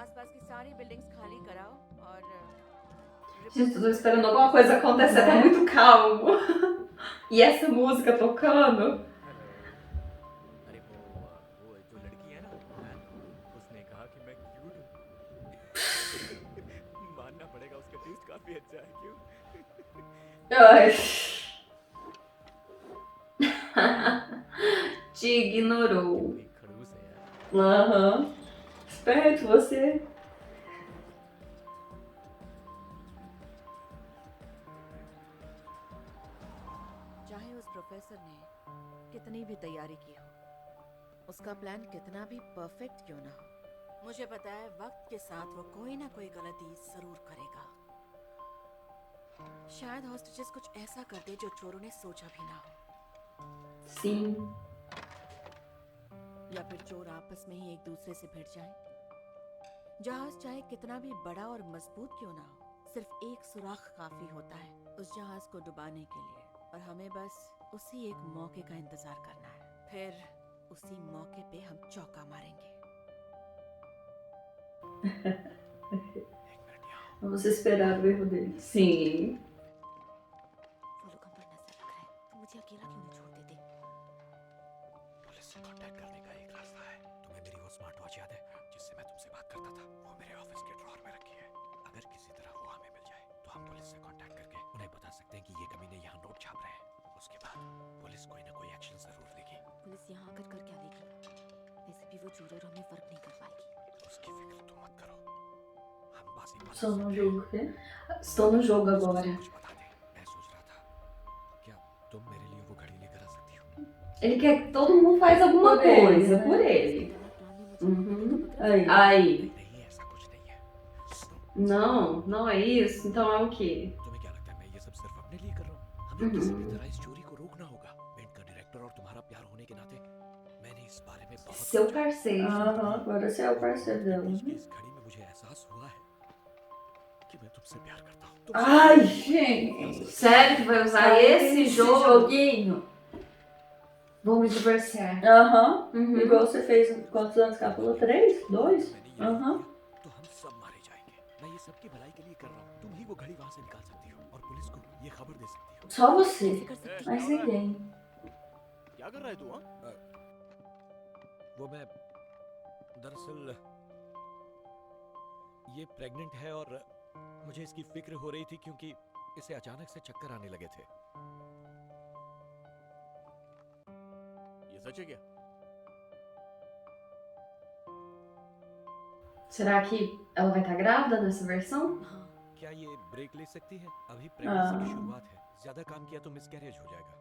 आसपास की सारी बिल्डिंग्स खाली कराओ और Gente, eu tô esperando alguma coisa acontecer, tá muito calmo. E essa música tocando. अरे वो जो लड़की है ना, उसने कहा कि मैं क्यूट हूँ। मानना पड़ेगा, उसका टेस्ट काफी अच्छा है, क्यों? Te ignorou. खड़ूस है यार। Aham. Esperto você. चाहे उस प्रोफेसर ने कितनी भी तैयारी की हो, उसका प्लान कितना भी परफेक्ट क्यों ना हो, मुझे पता है वक्त के साथ वो कोई ना कोई गलती जरूर करेगा। शायद हॉस्टेजेस कुछ ऐसा कर दे जो चोरों ने सोचा भी ना हो। Sim. या फिर चोर आपस में ही एक दूसरे से भिड़ जाएं। जहाज चाहे कितना भी बड़ा और मजबूत क्यों ना हो, सिर्फ एक सुराख काफी होता है उस जहाज को डुबाने के लिए, और हमें बस उसी एक मौके का इंतजार करना है। फिर उसी मौके पे हम चौका मारेंगे। Vamos esperar o erro dele. Sim. वो लोग हम पर नजर रख रहे हैं, तो मुझे अकेला क्यों नहीं छोड़ देते? पुलिस से कांटेक्ट करने का एक रास्ता है। तुम्हें मेरी वो स्मार्ट वॉच याद है जिससे मैं तुमसे बात करता था? वो मेरे ऑफिस के ड्रॉअर में रखी है। अगर किसी तरह वो हमें मिल जाए तो हम पुलिस से कांटेक्ट करके उन्हें बता सकते हैं कि ये कमीने यहाँ नोट छाप रहे हैं। उसके बाद पुलिस कोई ना कोई एक्शन जरूर लेगी। पुलिस यहाँ आकर कर क्या लेगी? वैसे भी वो चोर और हमें फर्क नहीं कर पाएगी। उसकी फिक्र तुम मत करो, हम बाजी मार Estão no jogo, quê? Estão no jogo agora. कुछ बता दे। मैं सोच रहा था, क्या तुम मेरे लिए वो घड़ी लेकर आ सकती हो? Ele quer que todo mundo faz alguma Por ele, coisa né? por ele. Uhum. Aí. Aí. नहीं, ऐसा कुछ नहीं है। Não, não é isso. Então é o quê? तुम्हें क्या लगता है मैं ये सब सिर्फ अपने लिए कर रहा हूँ? हमें किसी भी तरह इस चोरी को रोकना होगा। बैंड का डायरेक्टर और तुम्हारा प्यार होने के नाते मैंने इस बारे में बहुत Seu parceiro. Aham, agora você é o parceiro dela. इस घड़ी में मुझे एहसास हुआ है कि मैं तुमसे प्यार करता हूँ। Ai, gente. Sério que vai usar esse jogo? joguinho? Vou me divorciar. Aham. Uhum. Igual você fez quantos anos que ela falou? 3? 2? Aham. तो हम सब मारे जाएंगे। मैं ये सबकी भलाई के लिए कर रहा हूँ। तुम ही वो घड़ी वहाँ से निकाल सकती हो और पुलिस को ये खबर दे सकती हो। Só você. Mais ninguém. क्या कर रहा है तू? हाँ? वो मैं दरअसल ये प्रेग्नेंट है और मुझे इसकी फिक्र हो रही थी क्योंकि इसे अचानक से चक्कर आने लगे थे। ये सच है क्या? Será que ela vai estar grávida nessa versão? क्या ये ब्रेक ले सकती है? अभी प्रेगनेंसी की शुरुआत है। ज्यादा काम किया तो मिसकैरेज हो जाएगा।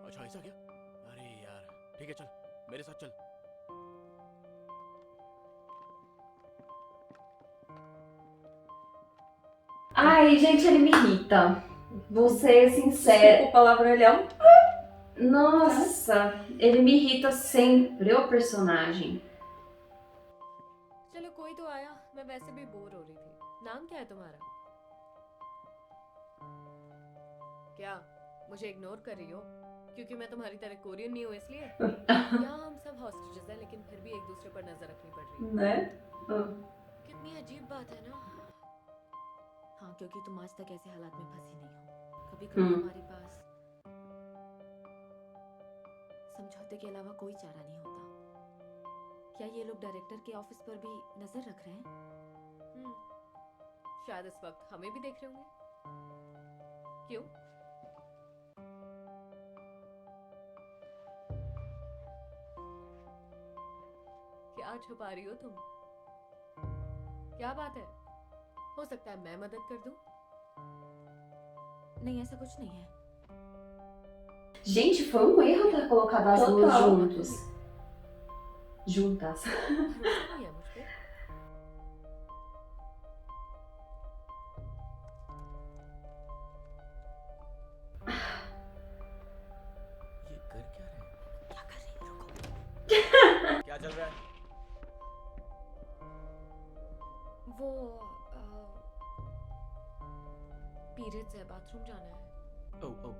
अच्छा ऐसा क्या? अरे यार, ठीक है चल, मेरे साथ चल। Ai, gente, ele me irrita. Vou ser sincera. O palavrão ele é um. Nossa, ele me irrita sempre, o personagem. चलो कोई तो आया, मैं वैसे भी बोर हो रही थी। नाम क्या है तुम्हारा? क्या मुझे इग्नोर कर रही हो क्योंकि मैं तुम्हारी तरह कोरियन नहीं हूँ इसलिए? यहाँ हम सब हॉस्टेजेस हैं लेकिन फिर भी एक दूसरे पर नजर रखनी पड़ रही है। Né? कितनी अजीब बात है ना। हाँ, क्योंकि तुम आज तक ऐसे हालात में फंसी नहीं हो। कभी कभी हमारे पास समझौते के अलावा कोई चारा नहीं होता। क्या ये लोग डायरेक्टर के ऑफिस पर भी नजर रख रहे हैं? शायद इस वक्त हमें भी देख रहे होंगे। क्यों? क्या छुपा रही हो तुम? क्या बात है? हो सकता है मैं मदद कर दूं? नहीं, ऐसा कुछ नहीं है। Gente, foi um erro ter colocado as duas Total. juntos. Juntas. भरोसा नहीं है मुझ पे? ये कर क्या रहे हैं? क्या कर रही हो? रुको। क्या चल रहा है? वो पीरियड्स है, बाथरूम जाना है। Oh, oh.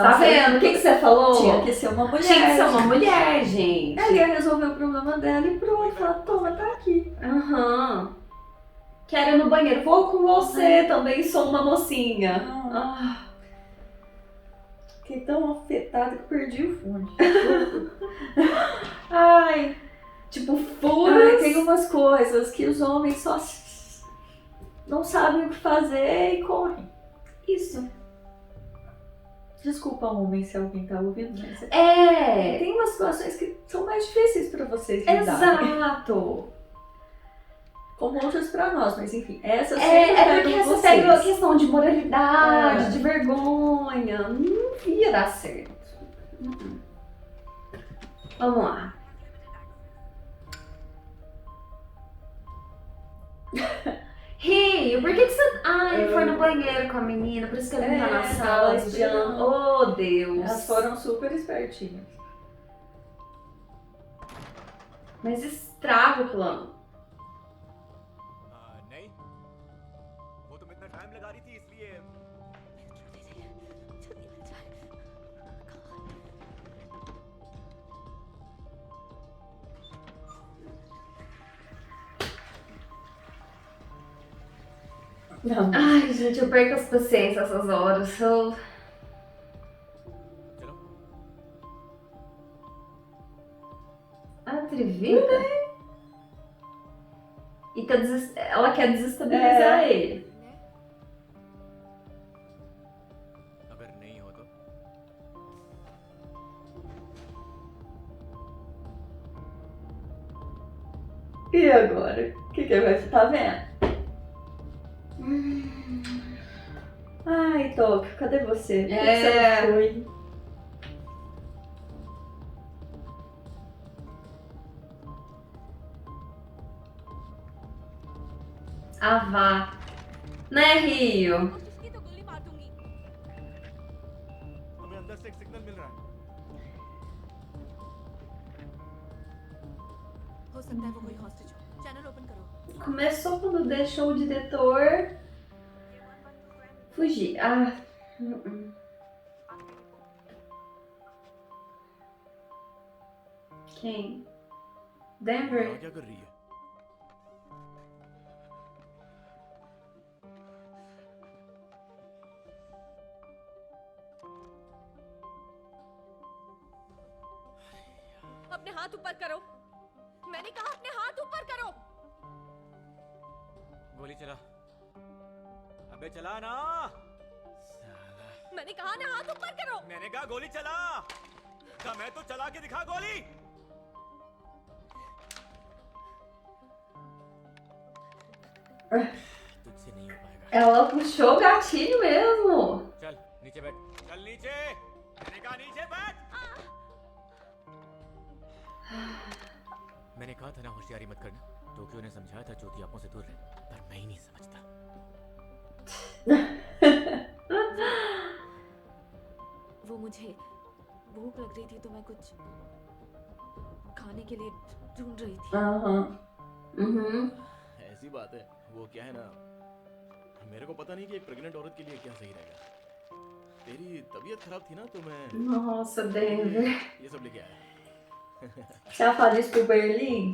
Tá vendo? O que você falou? Tinha que ser uma mulher. Tinha que ser uma mulher, gente. Ela ia resolver o problema dela e pronto. Ela, toma, tá aqui. Aham. Quero ir no banheiro. Vou com você, também sou uma mocinha. Ah. Fiquei tão afetada que perdi o fone. Ai. Tipo, furas. Tem umas coisas que os homens só não sabem o que fazer e correm. Isso. Desculpa, homem, se alguém tá ouvindo, mas É. tem umas situações que são mais difíceis pra vocês lidarem. Exato. Como outras pra nós, mas enfim, essa É sempre porque pegam essa vocês. pega a questão de moralidade, É. de vergonha. Não ia dar certo. Vamos lá. Rio, por que você. Ai, foi no banheiro com a menina, por isso que ele não tá na sala tava espiando. Oh, Deus. Elas foram super espertinhas. Mas estraga o plano. नहीं वो तुम इतना time लगा रही थी इसलिए जल्दी मिल जाए। Não. Ai, gente, eu perco as paciências essas horas. Eu... Atrevida, hein? E tá ela quer desestabilizar ele. अगर नहीं हो तो E agora? O que vai fazer? Tá vendo? Ai, Tóquio, cadê você? Por que você não foi? Ah, vá. Né, Rio? हमें अंदर से एक signal मिल रहा है। हो सकता है वो कोई हॉस्टेज हो। चैनल ओपन करो। Começou quando deixou o diretor fugir. Ah. Quem? Denver? क्या कर रही है? अपने हाथ ऊपर करो। मैंने कहा अपने हाथ ऊपर करो। गोली चला अबे चला ना मैंने कहा ना हाथ ऊपर करो। मैंने कहा गोली चला दम है तो चला के दिखा गोली तुझसे नहीं हो पाएगा Ela puxou o gatilho mesmo. चल नीचे बैठ चल नीचे मैंने कहा नीचे बैठ मैंने कहा था ना होशियारी मत करना टोक्यो ने समझाया था ज्योति आंखों से दूर रहे पर मैं ही नहीं समझता वो मुझे भूख लग रही थी तो मैं कुछ खाने के लिए ढूंढ रही थी। ऐसी बात है वो क्या है ना मेरे को पता नहीं कि एक प्रेग्नेंट औरत के लिए क्या सही रहेगा तेरी तबीयत खराब थी ना तो मैं Nossa, Denver. ये सब लेके आया Se ela falar isso pro Berlim,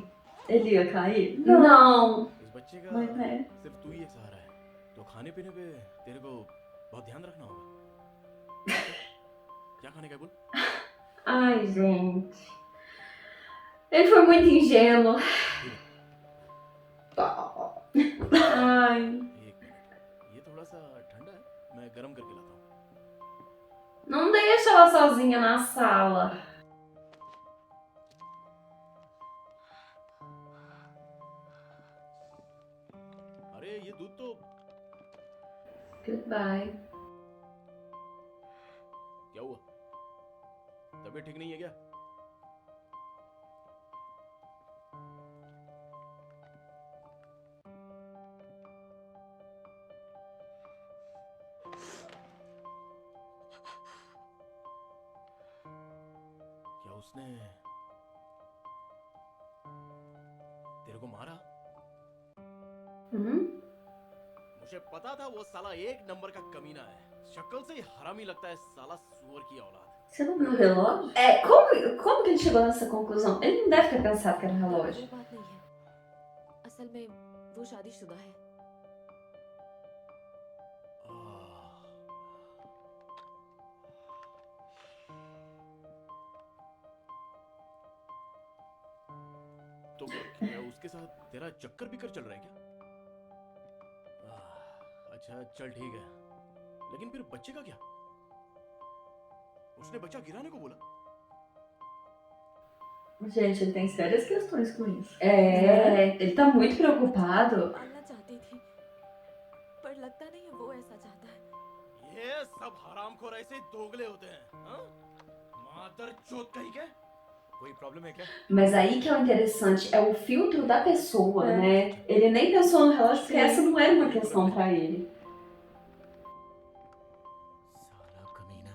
ele ia cair? Não. इस बच्चे का Mas é. सिर्फ तू ही एक सहारा है तो खाने पीने पे तेरे को बहुत ध्यान रखना होगा क्या खाने का है बोल Ai, gente. Ele foi muito ingênuo. Ai. ये थोड़ा सा ठंडा है मैं गर्म करके लाता हूँ Não deixa ela sozinha na sala. दूध तो Goodbye. क्या हुआ? तबीयत ठीक नहीं है क्या? क्या उसने तेरे को मारा? मुझे पता था वो साला एक नंबर का कमीना है। शक्ल से ही हरामी लगता है साला, सुअर की औलाद। Você não viu o relógio? Como que ele chegou nessa conclusão? Ele não deve ter pensado que era um relógio. वो बात नहीं है, असल में वो शादीशुदा है। तो क्या उसके साथ तेरा चक्कर भी कर चल रहा है क्या? अच्छा चल ठीक है, लेकिन फिर बच्चे का क्या? उसने बच्चा गिराने को बोला? Gente, ele tem sérias questões com isso. Ele tá muito preocupado. पालना चाहती थी, पर लगता नहीं है वो ऐसा चाहता है। ये सब हरामखोर ऐसे दोगले होते हैं, हाँ? मादर चोद कहीं के? कोई प्रॉब्लम है क्या? Mas aí que é o interessante, é o filtro da pessoa, né? Ele nem pensou no relógio porque essa não era uma questão pra ele. साला कमीना।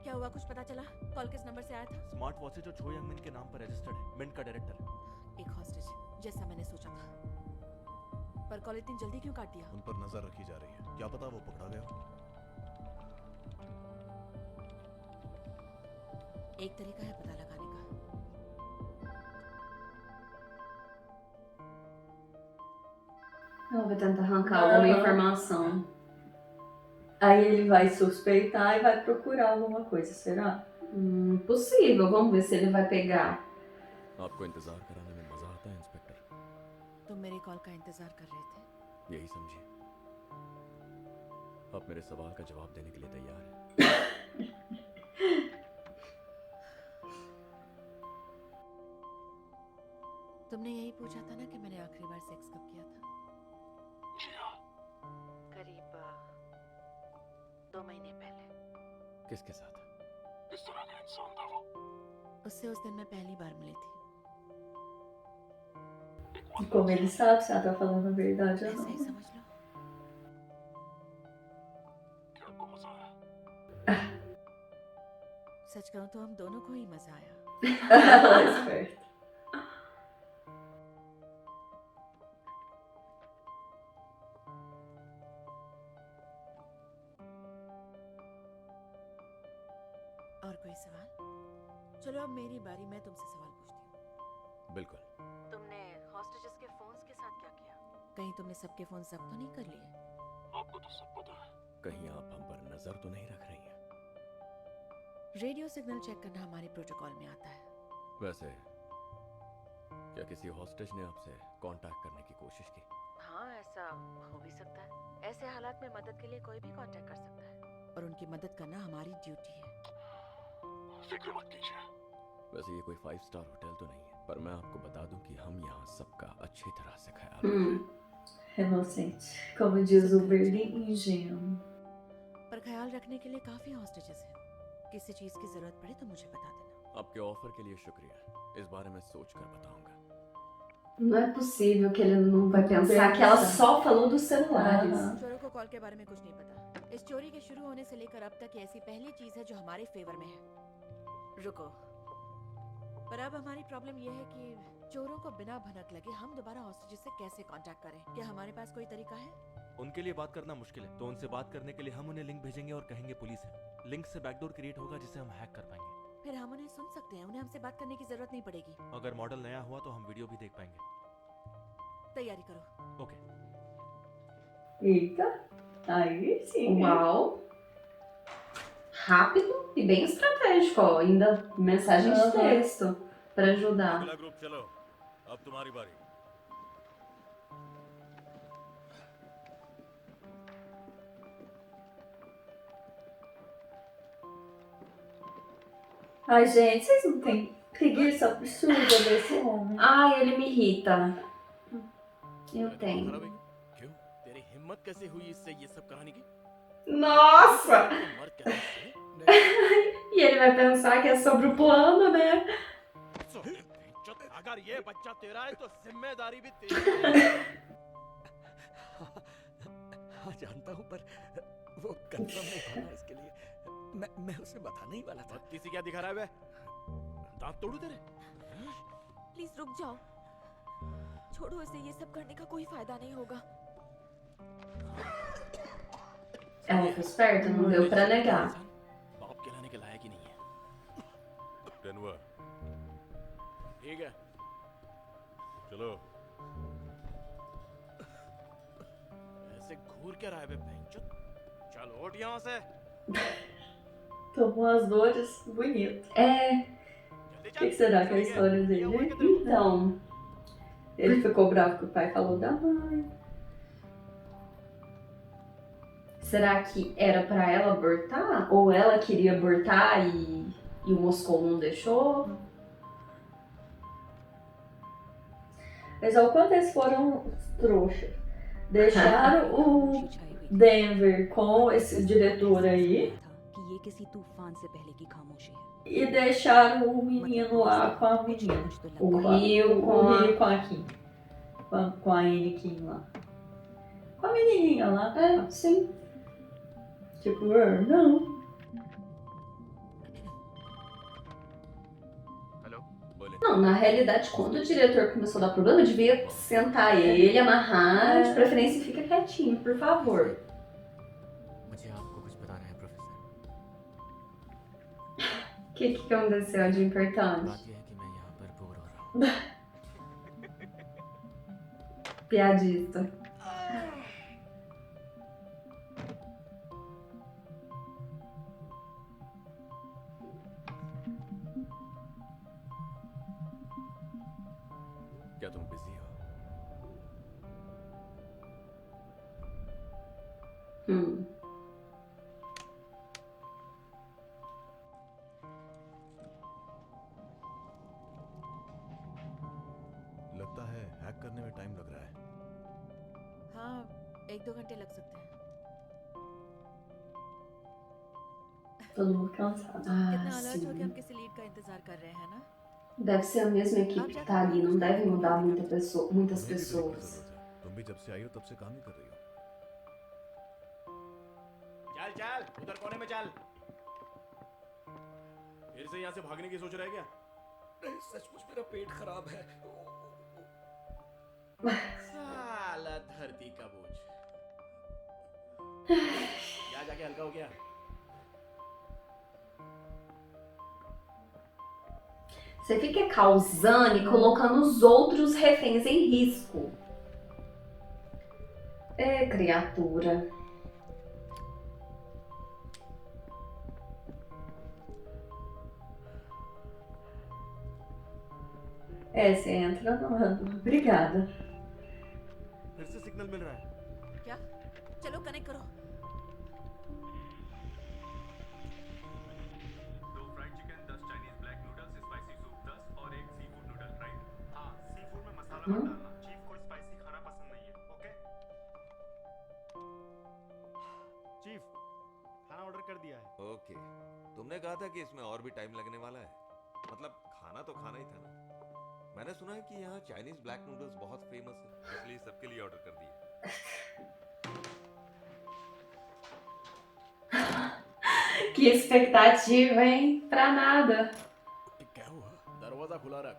क्या हुआ, कुछ पता चला? कॉल किस नंबर से आया था? स्मार्ट वॉच जो छो यंगमिन के नाम पर रजिस्टर्ड है, मिंट का डायरेक्टर। एक हॉस्टेज, जैसा मैंने सोचा था। पर कॉल इतनी जल्दी क्यों काट दिया? उन पर नजर रखी जा रही है, क्या पता वो पकड़ा गया हो। एक तरीका है पता लगाने का। Ela vai tentar arrancar alguma informação. Aí ele vai suspeitar e vai procurar alguma coisa, será? Possível, vamos ver se ele vai pegar. आपको इंतजार कराने में मजा आता है इंस्पेक्टर? तुम मेरी कॉल का इंतजार कर रहे थे? यही समझिए। आप मेरे सवाल का जवाब देने के लिए तैयार हैं? तुमने यही पूछा था ना कि मैंने आखिरी बार सेक्स कब किया था? करीब 2 महीने पहले। किसके साथ? किस तरह का इंसान था वो? उससे उस दिन मैं पहली बार मिली थी। E como ele sabe se ela tá falando a verdade ou ऐसा ही não. समझ लो। क्या आपको मजा आया? सच कहूं तो हम दोनों को ही मजा आया। Ela é esperta. और कोई सवाल? चलो अब मेरी बारी, मैं तुमसे सवाल पूछती हूँ। बिल्कुल। तुमने हॉस्टेजेस के फोन्स के साथ क्या किया? कहीं तुमने सबके फोन जब्त तो नहीं कर लिए? आपको तो सब पता है। कहीं आप हम पर नजर तो नहीं रख रही हैं? रेडियो सिग्नल चेक करना हमारे प्रोटोकॉल में आता है। वैसे क्या किसी हॉस्टेज ने आपसे कांटेक्ट करने की कोशिश की? हाँ, ऐसा हो भी सकता है। ऐसे हालात में मदद के लिए कोई भी कांटेक्ट कर सकता है, और उनकी मदद करना हमारी ड्यूटी है। फिक्र मत कीजिए। वैसे ये कोई 5 स्टार होटल तो नहीं है, पर मैं आपको बता दूं कि हम यहाँ सबका अच्छी तरह से ख्याल रखते हैं। Inocente. Como diz o Berlim, ingênuo. पर ख्याल रखने के लिए काफी हॉस्टेजेस हैं। किसी चीज की जरूरत पड़े तो मुझे बता देना। आपके ऑफर के लिए शुक्रिया। इस बारे में सोचकर बताऊंगा। Não é possível que ele não vai pensar que ela só falou dos celulares. चोरों को कॉल के बारे में कुछ नहीं पता। इस चोरी के शुरू होने से लेकर अब तक ये ऐसी पहली चीज है जो हमारे फेवर में है। रुको, पर अब हमारी प्रॉब्लम ये है कि चोरों को बिना भनक लगे हम दोबारा हॉस्टेजेस से कैसे कांटेक्ट करें? क्या हमारे पास कोई तरीका है? उनके लिए बात करना मुश्किल है, तो उनसे बात करने के लिए हम उन्हें लिंक भेजेंगे और कहेंगे पुलिस है। लिंक से बैकडोर क्रिएट होगा जिसे हम हैक कर पाएंगे। फिर हम उन्हें सुन सकते हैं, उन्हें हमसे बात करने की जरूरत नहीं पड़ेगी। अगर मॉडल नया हुआ तो हम वीडियो भी देख पाएंगे। तैयारी करो। Okay. Eita, aí sim. Uau! Rápido e bem estratégico, ó. Ainda mensagem de texto para ajudar. अगला ग्रुप चलो, अब तुम्हारी बारी। Ai, gente, vocês não têm preguiça absurda desse homem. Ai, ele me irrita. Eu tenho. क्यों? तेरी हिम्मत कैसे हुई इससे ये सब कराने की? Nossa! मर्द कैसे? E ele vai pensar que é sobre o plano, né? अगर ये बच्चा तेरा है तो जिम्मेदारी भी तेरी है। हाँ जानता हूँ पर वो कंफर्म नहीं था ना इसके लिए मैं उसे बताने ही वाला था। किसी क्या दिखा रहा है बे? दांत तोड़ू तेरे? प्लीज रुक जाओ, छोड़ो इसे, ये सब करने का कोई फायदा नहीं होगा। Ela foi esperta, não deu pra negar. बाप कहलाने के लायक ही नहीं है। डेनवर ठीक है, चलो। ऐसे घूर क्या रहा है बे बहनचोद? चल उठ यहाँ से। Tomou as dores, bonito. É. O que será que é a história dele? Então, ele ficou bravo que o pai falou da mãe. Será que era pra ela abortar? Ou ela queria abortar e o Moscou não deixou? Mas olha o quanto eles foram trouxas. Deixaram o Denver com esse diretor aí. कि ये किसी तूफान से पहले की खामोशी है। E deixaram o menino lá com a menina. O Rio com a Kim. Com a Anne Kim lá. Com a menininha lá. É, sim. Tipo, não. Não, na realidade, quando o diretor começou a dar problema, eu devia sentar ele, amarrar, de preferência fica quietinho, por favor. मुझे आपको कुछ बताना है professor. O que aconteceu de importante? बात यह है कि मैं यहाँ पर बोर हो रहा हूँ। Piadista. क्या तुम बिजी हो? लगता है हैक करने में टाइम लग रहा है। हाँ, 1-2 घंटे लग सकते हैं। Todo mundo cansado. कितना Ah, अलर्ट हो कि sim. हम किसी लीड का इंतजार कर रहे हैं ना? Deve ser a mesma equipe que tá ali, não deve mudar muitas pessoas. तुम्हें भी ब्रेक की जरूरत है। तुम भी जब से आई हो तब से काम ही कर रही हो। चल चल उधर कोने में चल। फिर से यहाँ से भागने की सोच रहा है क्या? नहीं सचमुच मेरा पेट खराब है। साला धरती का बोझ। क्या जाके हल्का हो गया? Você fica causando e colocando os outros reféns em risco. É, criatura. É, você entra no... Obrigada. फिर से सिग्नल मिल रहा है। क्या? चलो कनेक्ट करो। चीफ को स्पाइसी खाना पसंद नहीं है, ओके? चीफ, खाना ऑर्डर कर दिया है। ओके, तुमने कहा था कि इसमें और भी टाइम लगने वाला है। मतलब खाना तो खाना ही था ना। मैंने सुना है कि यहाँ चाइनीज ब्लैक नूडल्स बहुत फेमस है, इसलिए सबके लिए ऑर्डर कर दिए। Que expectativa, hein? Pra nada. क्या हुआ? दरवाजा खुला रख।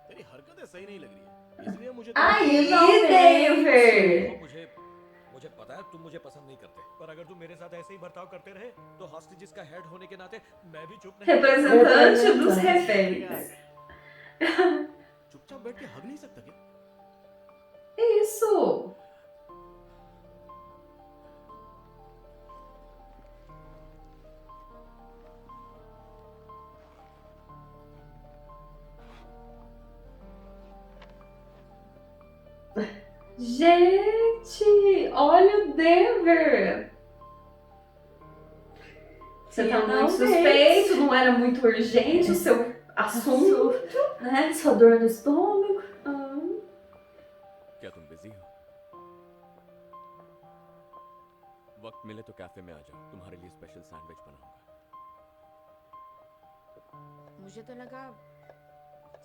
तेरी हरकतें सही नहीं लग रही है, इसलिए मुझे Aí, Denver! मुझे पता है तुम मुझे पसंद नहीं करते, पर अगर तुम मेरे साथ ऐसे ही बर्ताव करते रहे तो हॉस्टेजेस का हेड होने के नाते मैं भी चुप नहीं। Representante dos reféns. चुपचाप बैठ के हग नहीं सकता क्या? Isso! Gente, olha o Denver. Você tá muito suspeito, não era muito urgente o seu assunto, né? Sua dor no estômago. क्या तुम बिजी हो? वक्त मिले तो कैफे में आ जाओ, तुम्हारे लिए स्पेशल सैंडविच बनाऊंगा। मुझे तो लगा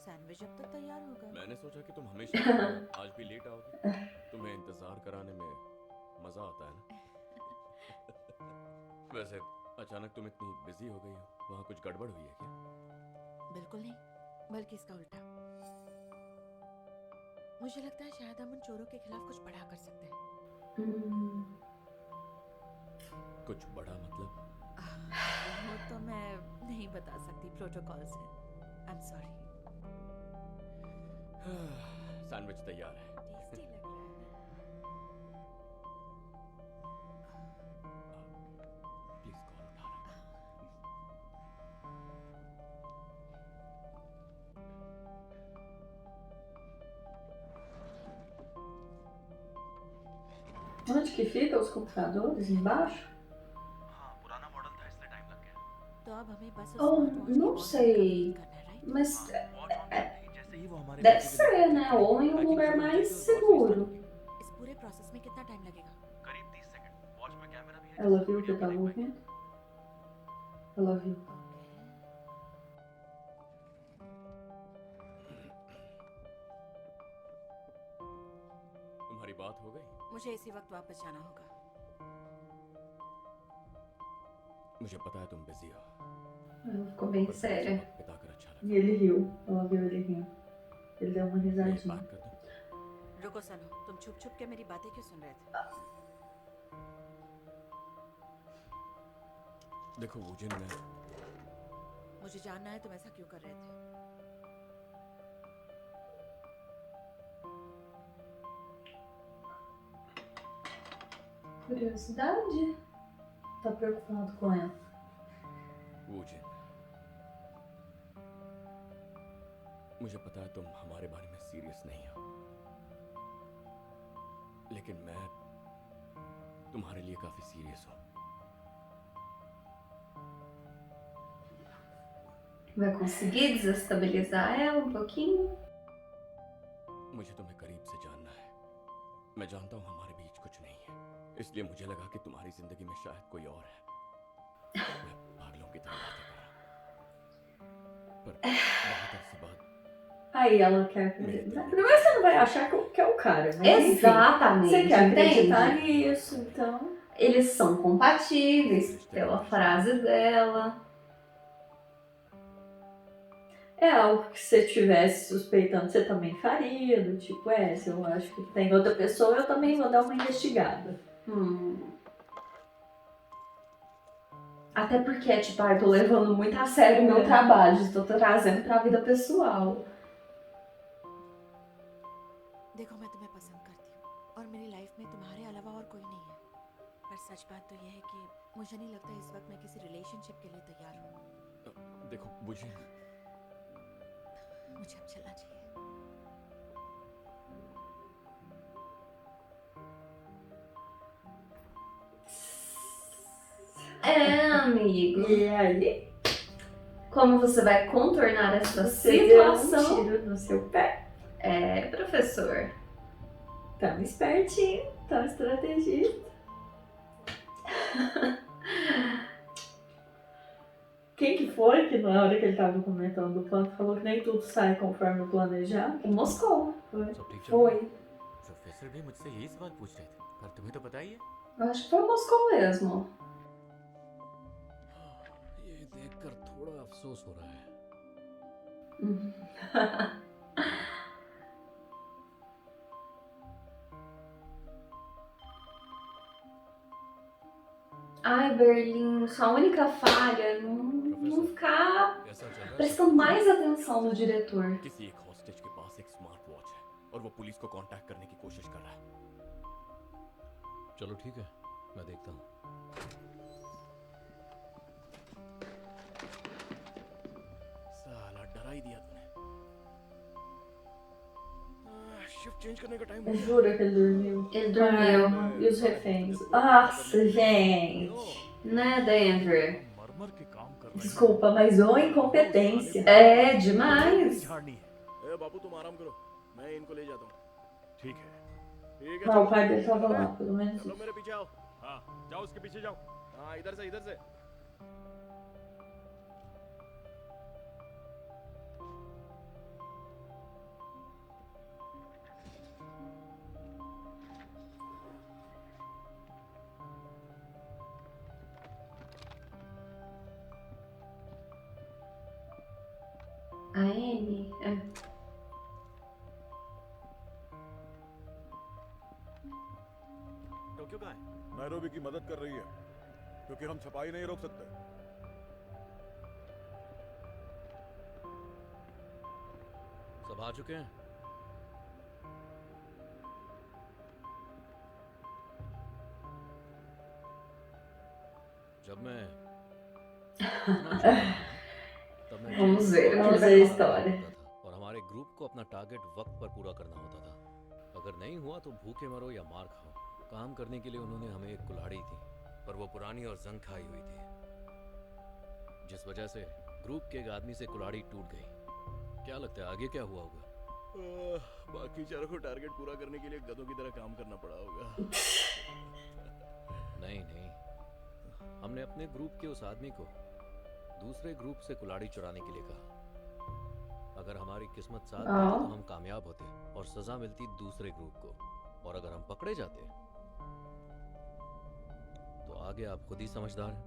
सैंडविच अब तक तैयार होगा। मैंने सोचा कि तुम हमेशा आज भी लेट आओगे। तुम्हें इंतजार कराने में मजा आता है ना? वैसे अचानक तुम इतनी बिजी हो गई हो, वहाँ कुछ गड़बड़ हुई है क्या? बिल्कुल नहीं, बल्कि इसका उल्टा। मुझे लगता है शायद हम उन चोरों के खिलाफ कुछ बड़ा कर सकते हैं। कुछ बड़ा मतलब? वो तो मैं नहीं बता सकती, प्रोटोकॉल से। I am sorry. सैंडविच तैयार है। टेस्टी लग रहा है। प्लीज कॉल उठा रहा। Onde que fica os computadores? Embaixo? तो अब हमें बस उस Oh, स्मार्ट वॉच não की sei. करना है, right? Mas deve ser, né? Ou em um lugar mais seguro. इस पूरे प्रोसेस में कितना टाइम लगेगा? Ela viu que eu tava ouvindo? Ela viu. तुम्हारी बात हो गई? मुझे इसी वक्त वापस जाना होगा। मुझे पता है तुम बिजी हो। Ela ficou bem séria. बिताकर अच्छा E ele riu. Ela viu ele rindo. Ele deu uma risadinha. लगा। कर दो। रुको सनो, तुम छुप छुप के मेरी बातें क्यों सुन रहे थे? देखो वूजिन, मैं मुझे जानना है तुम ऐसा क्यों कर रहे थे। Curiosidade? Tá preocupado com ela. Woojin, मुझे पता है तुम हमारे बारे में सीरियस नहीं हो, लेकिन मैं तुम्हारे लिए काफी सीरियस हूँ। Vai conseguir desestabilizar ela um pouquinho? मुझे तुम्हें करीब से जानना है। मैं जानता हूँ हमारे बीच कुछ नहीं है, इसलिए मुझे लगा कि तुम्हारी जिंदगी में शायद कोई और है। मैं पागलों की तरह बातें कर रहा हूँ, पर बहुत अरसे बाद Aí ela quer acreditar. Primeiro você não vai achar que é o cara, né? Exatamente. Você quer acreditar entende? nisso, então. Eles são compatíveis pela frase dela. É algo que se você estivesse suspeitando, você também faria, do tipo, se eu acho que tem outra pessoa, eu também vou dar uma investigada. Até porque, tipo, eu tô levando muito a sério o meu trabalho, estou trazendo pra vida pessoal. देखो मैं तुम्हें पसंद करती हूँ और मेरी life में तुम्हारे अलावा और कोई नहीं है, पर सच बात तो यह है कि मुझे नहीं लगता इस वक्त मैं किसी रिलेशनशिप के लिए तैयार हूँ। देखो वूजिन, मुझे अब चलना चाहिए। Amigo. E aí? Como você vai contornar essa Você deu um situação? tiro no seu pé. Professor. Tamo espertinho, tamo estrategista. Quem que foi que na hora que ele tava comentando o plano falou que nem tudo sai conforme o planejado? O Moscou. Foi. सब ठीक चल रहा Foi. है? Professor भी मुझसे यही सवाल पूछ रहे थे, पर तुम्हें तो पता ही है। Eu acho que foi o Moscou mesmo. ये देखकर थोड़ा अफसोस हो रहा है। Ai, Berlim, sua única falha é não ficar prestando mais atenção no diretor. किसी एक हॉस्टेज के पास एक स्मार्ट वॉच है और वो पुलिस को कांटेक्ट करने की कोशिश कर रहा है। चलो ठीक है, मैं देखता हूँ। साला डरा ही दिया तूने। शिफ्ट चेंज करने का टाइम हो Jura que ele dormiu? Ele dormiu. E os reféns? Nossa, gente. Né, Denver? मरम्मत Desculpa, mas ô incompetência. É, demais. ए बापू तुम आराम करो, मैं इनको ले जाता हूँ। ठीक है Ah, o चलो। pai dele tava अरे, lá, pelo menos चलो isso. मेरे पीछे आओ। हाँ जाओ उसके पीछे जाओ। हाँ इधर से इधर से। A N? É. टोक्यो कहाँ है? नैरोबी की मदद कर रही है क्योंकि हम छपाई नहीं रोक सकते। सब आ चुके हैं? जब मैं तब मैं Vamos ver, vamos ver a história. और हमारे ग्रुप को अपना टारगेट वक्त पर पूरा करना होता था। अगर नहीं हुआ तो भूखे मरो या मार खाओ। काम करने के लिए उन्होंने हमें एक कुल्हाड़ी दी, पर वो पुरानी और जंग खाई हुई थी, जिस वजह से ग्रुप के एक आदमी से कुल्हाड़ी टूट गई। क्या लगता है आगे क्या हुआ होगा? बाकी चारों को टारगेट पूरा करने के लिए गधों की तरह काम करना पड़ा होगा। नहीं नहीं, हमने अपने ग्रुप के उस आदमी को दूसरे ग्रुप से कुल्हाड़ी चुराने के लिए कहा। अगर हमारी किस्मत साथ देती तो हम कामयाब होते और सजा मिलती दूसरे ग्रुप को, और अगर हम पकड़े जाते तो आगे आप खुद ही समझदार हैं।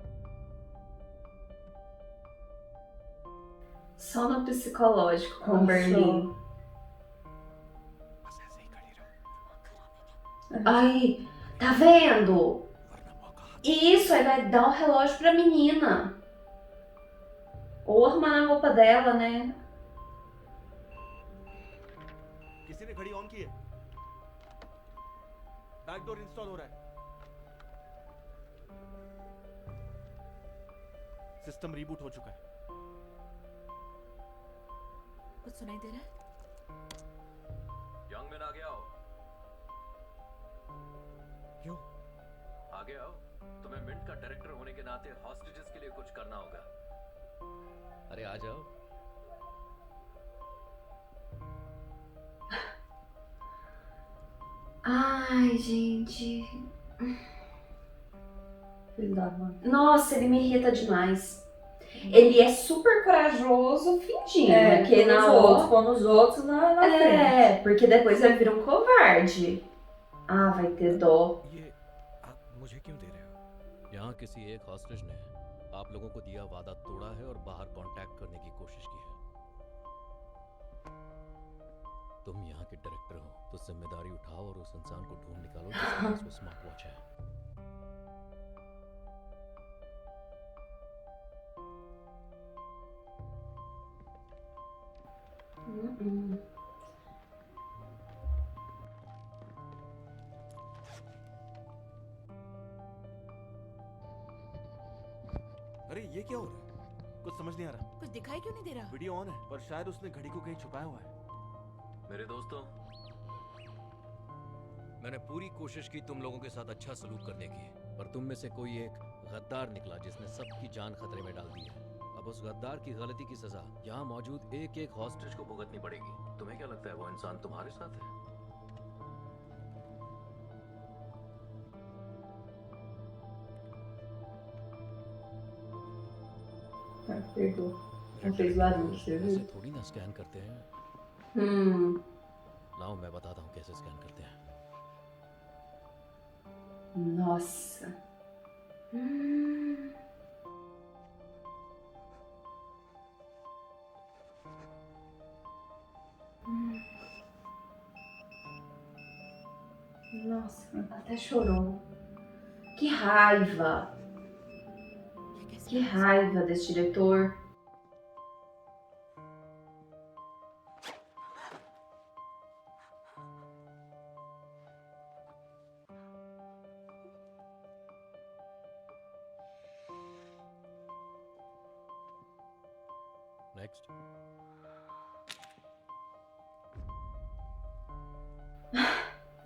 Só no psicológico com o Berlim. Aí, tá vendo? Isso, aí vai dar o relógio pra menina. Ou arrumar na roupa dela, né? किसी ने घड़ी ऑन की है? बैकडोर इंस्टॉल हो रहा है। सिस्टम रीबूट हो चुका है। कुछ सुनाई दे रहा है? यंग मैन आगे आओ। क्यों? आगे आओ, तुम्हें मिंट का डायरेक्टर होने के नाते हॉस्टेजेस के लिए कुछ करना होगा। अरे आ जाओ। Ai, gente. Filho da mãe. Nossa, ele me irrita demais. Ele é super corajoso fingindo, É, que na hora. quando os outros na frente. É, porque depois ele vira um covarde. Ah, vai ter dó. ये आप मुझे क्यों दे रहे हो? यहाँ किसी एक hostage ने आप लोगों को दिया वादा तोड़ा है और बाहर कांटेक्ट करने की कोशिश की है। तुम यहाँ के डायरेक्टर हो तो जिम्मेदारी उठाओ और उस इंसान को ढूंढ निकालो जिसके पास वो स्मार्ट वॉच है। अरे ये क्या हो रहा है? कुछ समझ नहीं आ रहा। कुछ दिखाई क्यों नहीं दे रहा? वीडियो ऑन है, पर शायद उसने घड़ी को कहीं छुपाया हुआ है। मेरे दोस्तों, मैंने पूरी कोशिश की तुम लोगों के साथ अच्छा सलूक करने की, पर तुम में से कोई एक गद्दार निकला जिसने सबकी जान खतरे में डाल दी है। अब उस गद्दार की गलती की सजा यहाँ मौजूद एक एक हॉस्टेज को भुगतनी पड़ेगी। तुम्हें क्या लगता है वो इंसान तुम्हारे साथ है? Pegou. Não fez barulho, você ऐसे viu? थोड़ी ना स्कैन करते हैं। लाओ मैं बताता हूँ कैसे स्कैन करते हैं। Nossa. Nossa, até chorou. Que raiva. Que raiva desse diretor. Next.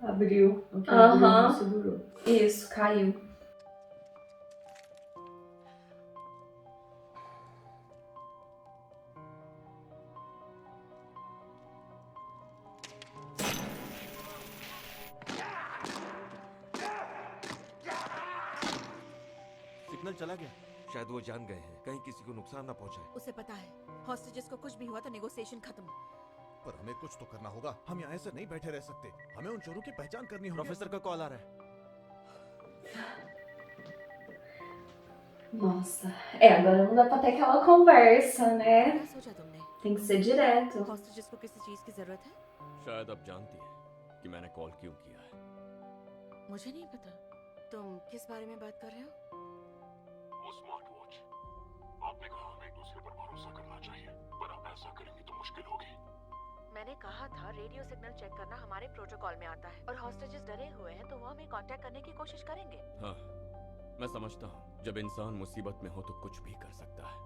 Abriu. O que abriu não segurou. Isso, caiu. Signal चला गया। शायद वो जान गए हैं, कहीं किसी को नुकसान ना पहुंचाए। उसे पता है हॉस्टेजेस को कुछ भी हुआ तो नेगोशिएशन खत्म। पर हमें कुछ तो करना होगा। हम यहाँ ऐसे नहीं बैठे रह सकते। हमें उन चोरों की पहचान करनी होगी। प्रोफेसर का कॉल आ रहा है। Nossa. Agora não dá pra ter aquela conversa, né? क्या सोचा तुमने? Tem que ser direto. Hostages को किसी चीज की जरूरत है? शायद अब जानती है कि मैंने कॉल क्यों किया है। मुझे नहीं पता। तुम किस बारे में बात कर रहे हो? वो स्मार्ट वॉच। आपने कहा हमें एक दूसरे पर भरोसा करना चाहिए, पर आप ऐसा करेंगे तो मुश्किल होगी। मैंने कहा था रेडियो सिग्नल चेक करना हमारे प्रोटोकॉल में आता है और हॉस्टेजेस डरे हुए हैं तो वो हमें कांटेक्ट करने की कोशिश करेंगे। हाँ, मैं समझता हूँ जब इंसान मुसीबत में हो तो कुछ भी कर सकता है,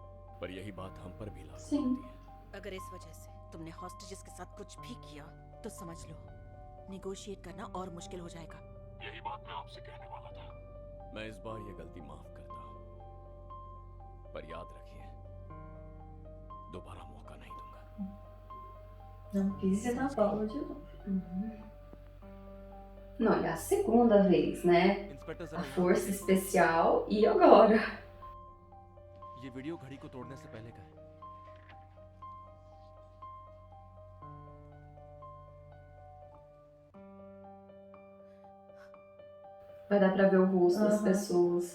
पर यही बात हम पर भी लागू होती है। अगर इस वजह से तुमने हॉस्टेजेस के साथ कुछ भी किया तो समझ लो निगोशिएट करना और मुश्किल हो जाएगा। यही बात मैं आपसे कहने वाला था। मैं इस बार ये गलती माफ करता हूँ, पर याद रखिए दोबारा मौका नहीं दूंगा। Não pise na bola de novo. Não, é a segunda vez, né? A força especial e agora? ये वीडियो घड़ी को तोड़ने से पहले का है। Vai dar pra ver o rosto das pessoas.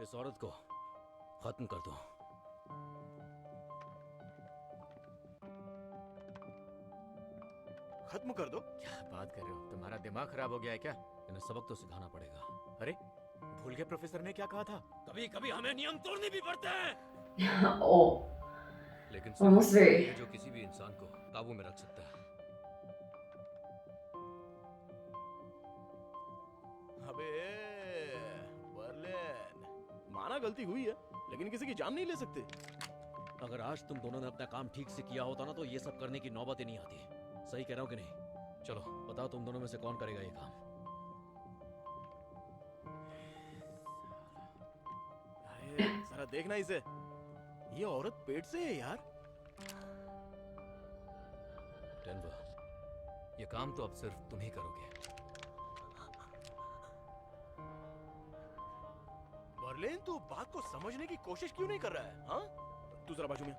इस औरत को खत्म कर दो। खत्म कर दो? क्या बात कर रहे हो? तुम्हारा दिमाग खराब हो गया है क्या? इन्हें सबक तो सिखाना पड़ेगा। अरे भूल गए प्रोफेसर ने क्या कहा था? कभी कभी हमें नियम तोड़ने भी पड़ते हैं। Oh. लेकिन Vamos सिर्फ ver. है जो किसी भी इंसान को काबू में रख सकता है। अबे बर्लिन, माना गलती हुई है, लेकिन किसी की जान नहीं ले सकते। अगर आज तुम दोनों ने अपना काम ठीक से किया होता ना तो ये सब करने की नौबत ही नहीं आती। सही कह रहा हूँ कि नहीं? चलो बताओ तुम दोनों में से कौन करेगा ये काम? जरा देखना इसे, ये औरत पेट से है यार। डेनवर, ये काम तो अब सिर्फ तुम ही करोगे। बर्लिन, तू बात को समझने की कोशिश क्यों नहीं कर रहा है? हाँ, तू जरा बाजू में।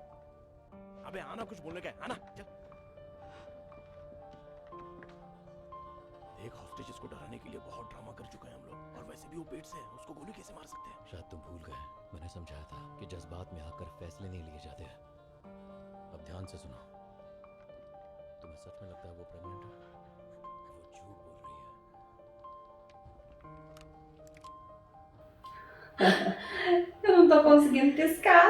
अबे आना, कुछ बोलने का है, आना चल। एक हॉस्टेजेस को डराने के लिए बहुत ड्रामा कर चुके हैं हम लोग, और वैसे भी वो पेट से है, उसको गोली कैसे मार सकते हैं? शायद तुम भूल गए, मैंने समझाया था कि जज्बात में आकर फैसले नहीं लिए जाते। अब ध्यान से सुनो। तुम्हें सच में लगता है वो प्रेग्नेंट है? वो झूठ बोल रही है। Eu não tô conseguindo piscar.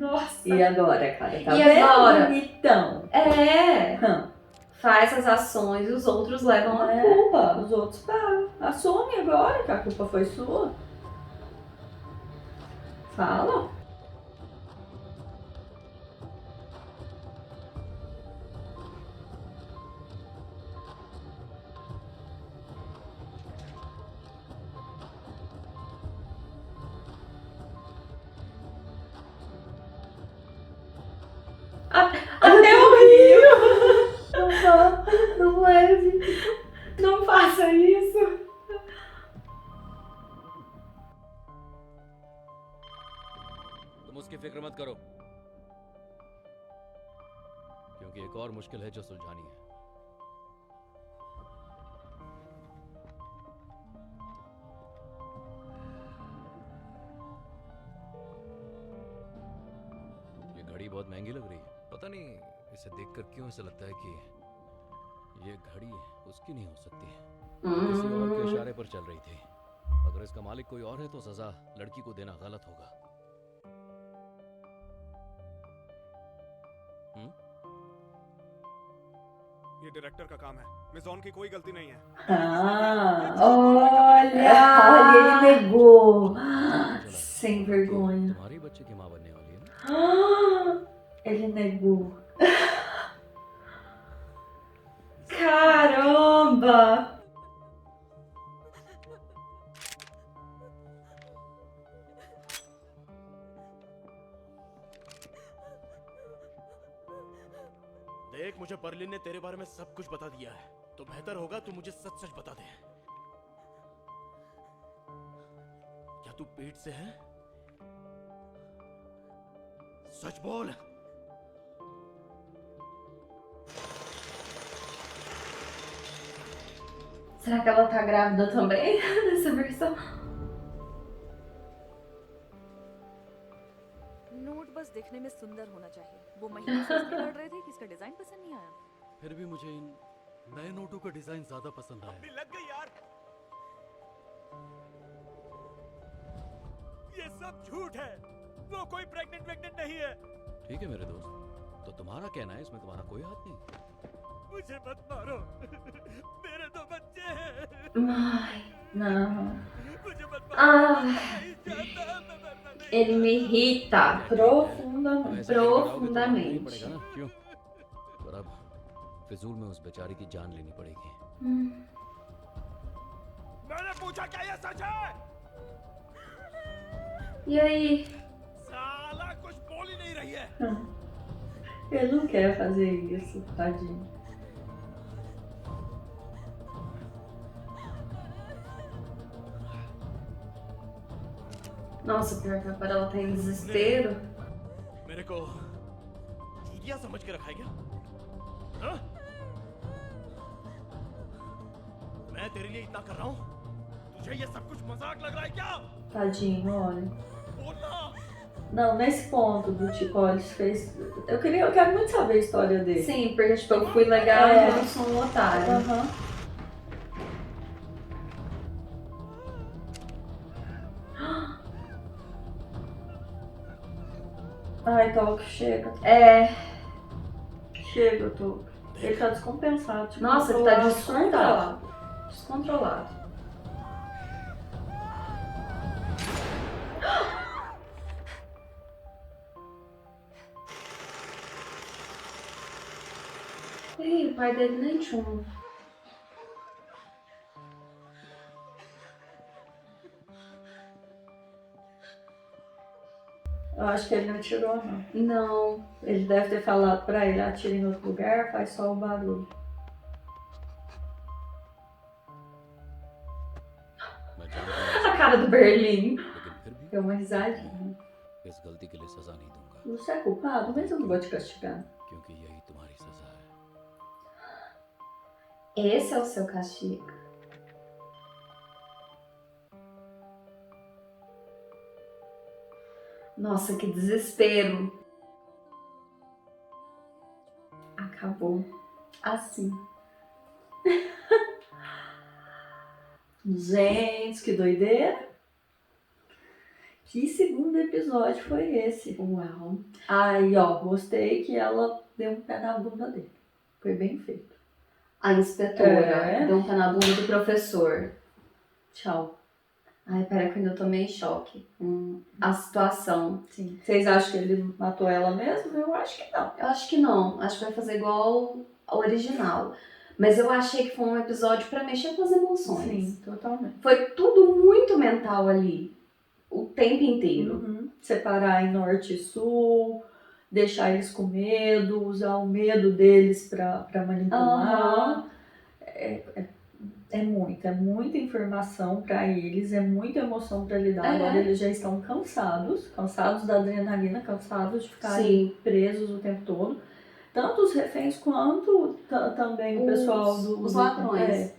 Nossa. E agora, cara? Tá E vendo, agora? bonitão? É. Faz as ações e os outros levam a culpa. Os outros pagam. Assume agora que a culpa foi sua. Fala. Até o Rio! Não vá, não leve. Não faça isso. तुम उसकी फिक्र मत करो, क्योंकि एक और मुश्किल है जो सुलझानी है। ये घड़ी बहुत महंगी लग रही है। पता नहीं इसे देखकर क्यों ऐसा लगता है कि ये घड़ी उसकी नहीं हो सकती। किसी और के इशारे पर चल रही थी। अगर इसका मालिक कोई और है तो सजा लड़की को देना गलत होगा। ये डायरेक्टर का काम है, मिस ऑन की कोई गलती नहीं है। Olha! Olha, ele negou. Sem vergonha. तुम्हारी बच्चे की माँ बनने वाली है ना? Ele negou. Caramba! देख, मुझे बर्लिन ने तेरे बारे में सब कुछ बता दिया है, तो बेहतर होगा तू मुझे सच सच बता दे। क्या तू पेट से है? सच बोल। Será que ela tá grávida também nessa versão? Note बस दिखने में सुंदर होना चाहिए। वो महीने से इसलिए लड़ रहे थे कि इसका डिजाइन पसंद नहीं आया। फिर भी मुझे इन नए नोटों का डिजाइन ज्यादा पसंद आया। लग गई यार। ये सब झूठ है, वो कोई प्रेग्नेंट नहीं है। ठीक है मेरे दोस्त, तो तुम्हारा कहना है इसमें तुम्हारा कोई हाथ नहीं। मुझे मत मारो, मेरे तो बच्चे हैं। Ai, não. मुझे मत Ah, ele me irrita Profundamente. profundamente. पड़ेगा ना, क्यों? पर अब फिजूल में उस बेचारी की जान लेनी पड़ेगी। मैंने पूछा क्या ये सच है? E aí? साला कुछ बोल ही नहीं रही है। Ele não quer fazer isso, tadinho. Nossa, pior que agora ela tá em desespero. मेरे को चूतिया समझ के रखा है क्या? हाँ? मैं तेरे लिए इतना कर रहा हूँ, तुझे ये सब कुछ मजाक लग रहा है क्या? Tadinho, olha. बोलना। Não, nesse ponto do tipo, olha, ele fez. Eu quero muito saber a história dele. Sim, porque tipo, eu fui legal e eu sou um otário. Aham. Ai, Toque, chega. É. Chega, Toque. Ele tá descompensado. Nossa, ele tá descontrolado. descontrolado. Descontrolado. Ih, o pai dele nem tinha um. Eu acho que ele não tirou, não. Não. Ele deve ter falado pra ele, atira em outro lugar, faz só o barulho. A cara do Berlim. Deu uma risadinha. इस गलती के लिए सजा नहीं दूंगा, Você é culpado, mas eu não vou te castigar. क्योंकि यही तुम्हारी सजा है। Esse é o seu castigo. Nossa, que desespero. Acabou. Assim. Gente, que doideira. Que segundo episódio foi esse? Uau. Aí, ó, gostei que ela deu um pé na bunda dele. Foi bem feito. A inspetora É. deu um pé na bunda do professor. Tchau. Ai, pera que eu ainda tô meio em choque com a situação. Sim. Vocês acham que ele matou ela mesmo? Eu acho que não. Eu acho que não. Acho que vai fazer igual ao original. Mas eu achei que foi um episódio pra mexer com as emoções. Sim, totalmente. Foi tudo muito mental ali. O tempo inteiro. Uhum. Separar em norte e sul, deixar eles com medo, usar o medo deles pra manipular. É muita informação pra eles, é muita emoção pra lidar. É. Agora eles já estão cansados da adrenalina, cansados de ficarem presos o tempo todo. Tanto os reféns quanto também o pessoal os ladrões.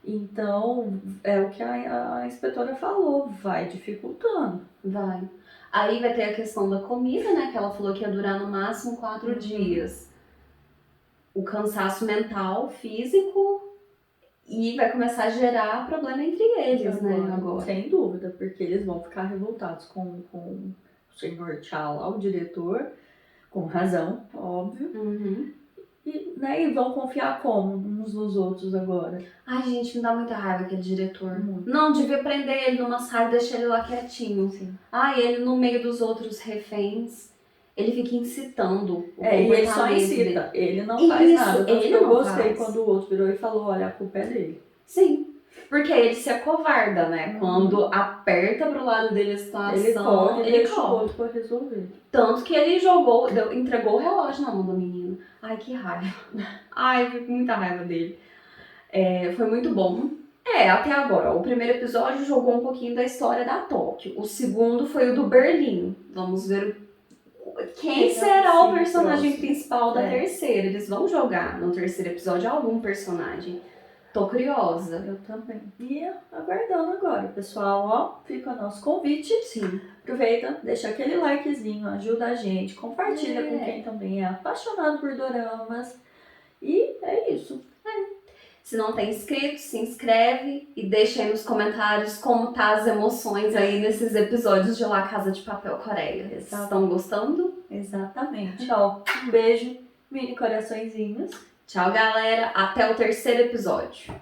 Então, é o que a inspetora falou, vai dificultando. Vai. Aí vai ter a questão da comida, né? Que ela falou que ia durar no máximo 4 dias. O cansaço mental, físico, e vai começar a gerar problema entre eles, né? Agora. Sem dúvida, porque eles vão ficar revoltados com o senhor Chow lá, o diretor, com razão, óbvio. Uhum. E E vão confiar como uns nos outros agora? Ai, gente, me dá muita raiva aquele diretor. Não, devia prender ele numa sala e deixar ele lá quietinho. Sim. Ai, ele no meio dos outros reféns, ele fica incitando o E ele só comportamento incita, dele. ele não faz nada. Tanto ele que eu não gostei faz. quando o outro virou e falou, olha, a culpa é dele. Sim, porque ele se acovarda, né? Quando aperta pro lado dele a situação, Ele corre, ele deixa o corre. outro pra resolver. Tanto que ele entregou o relógio na mão do menino. Ai, que raiva. Ai, eu fico com muita raiva dele. Foi muito bom. Até agora. O primeiro episódio jogou um pouquinho da história da Tóquio. O segundo foi o do Berlim. Vamos ver quem será o personagem principal da terceira. Eles vão jogar no terceiro episódio algum personagem. Tô curiosa. Eu também. E aguardando agora, pessoal, ó, fica o nosso convite. Sim. Aproveita, deixa aquele likezinho, ajuda a gente, compartilha com quem também é apaixonado por doramas. E é isso. Se não tem inscrito, se inscreve e deixa aí nos comentários como tá as emoções aí nesses episódios de La Casa de Papel Coreia. Vocês estão gostando? Exatamente. Ó, um beijo, mini coraçõezinhos. Tchau, galera. Até o terceiro episódio.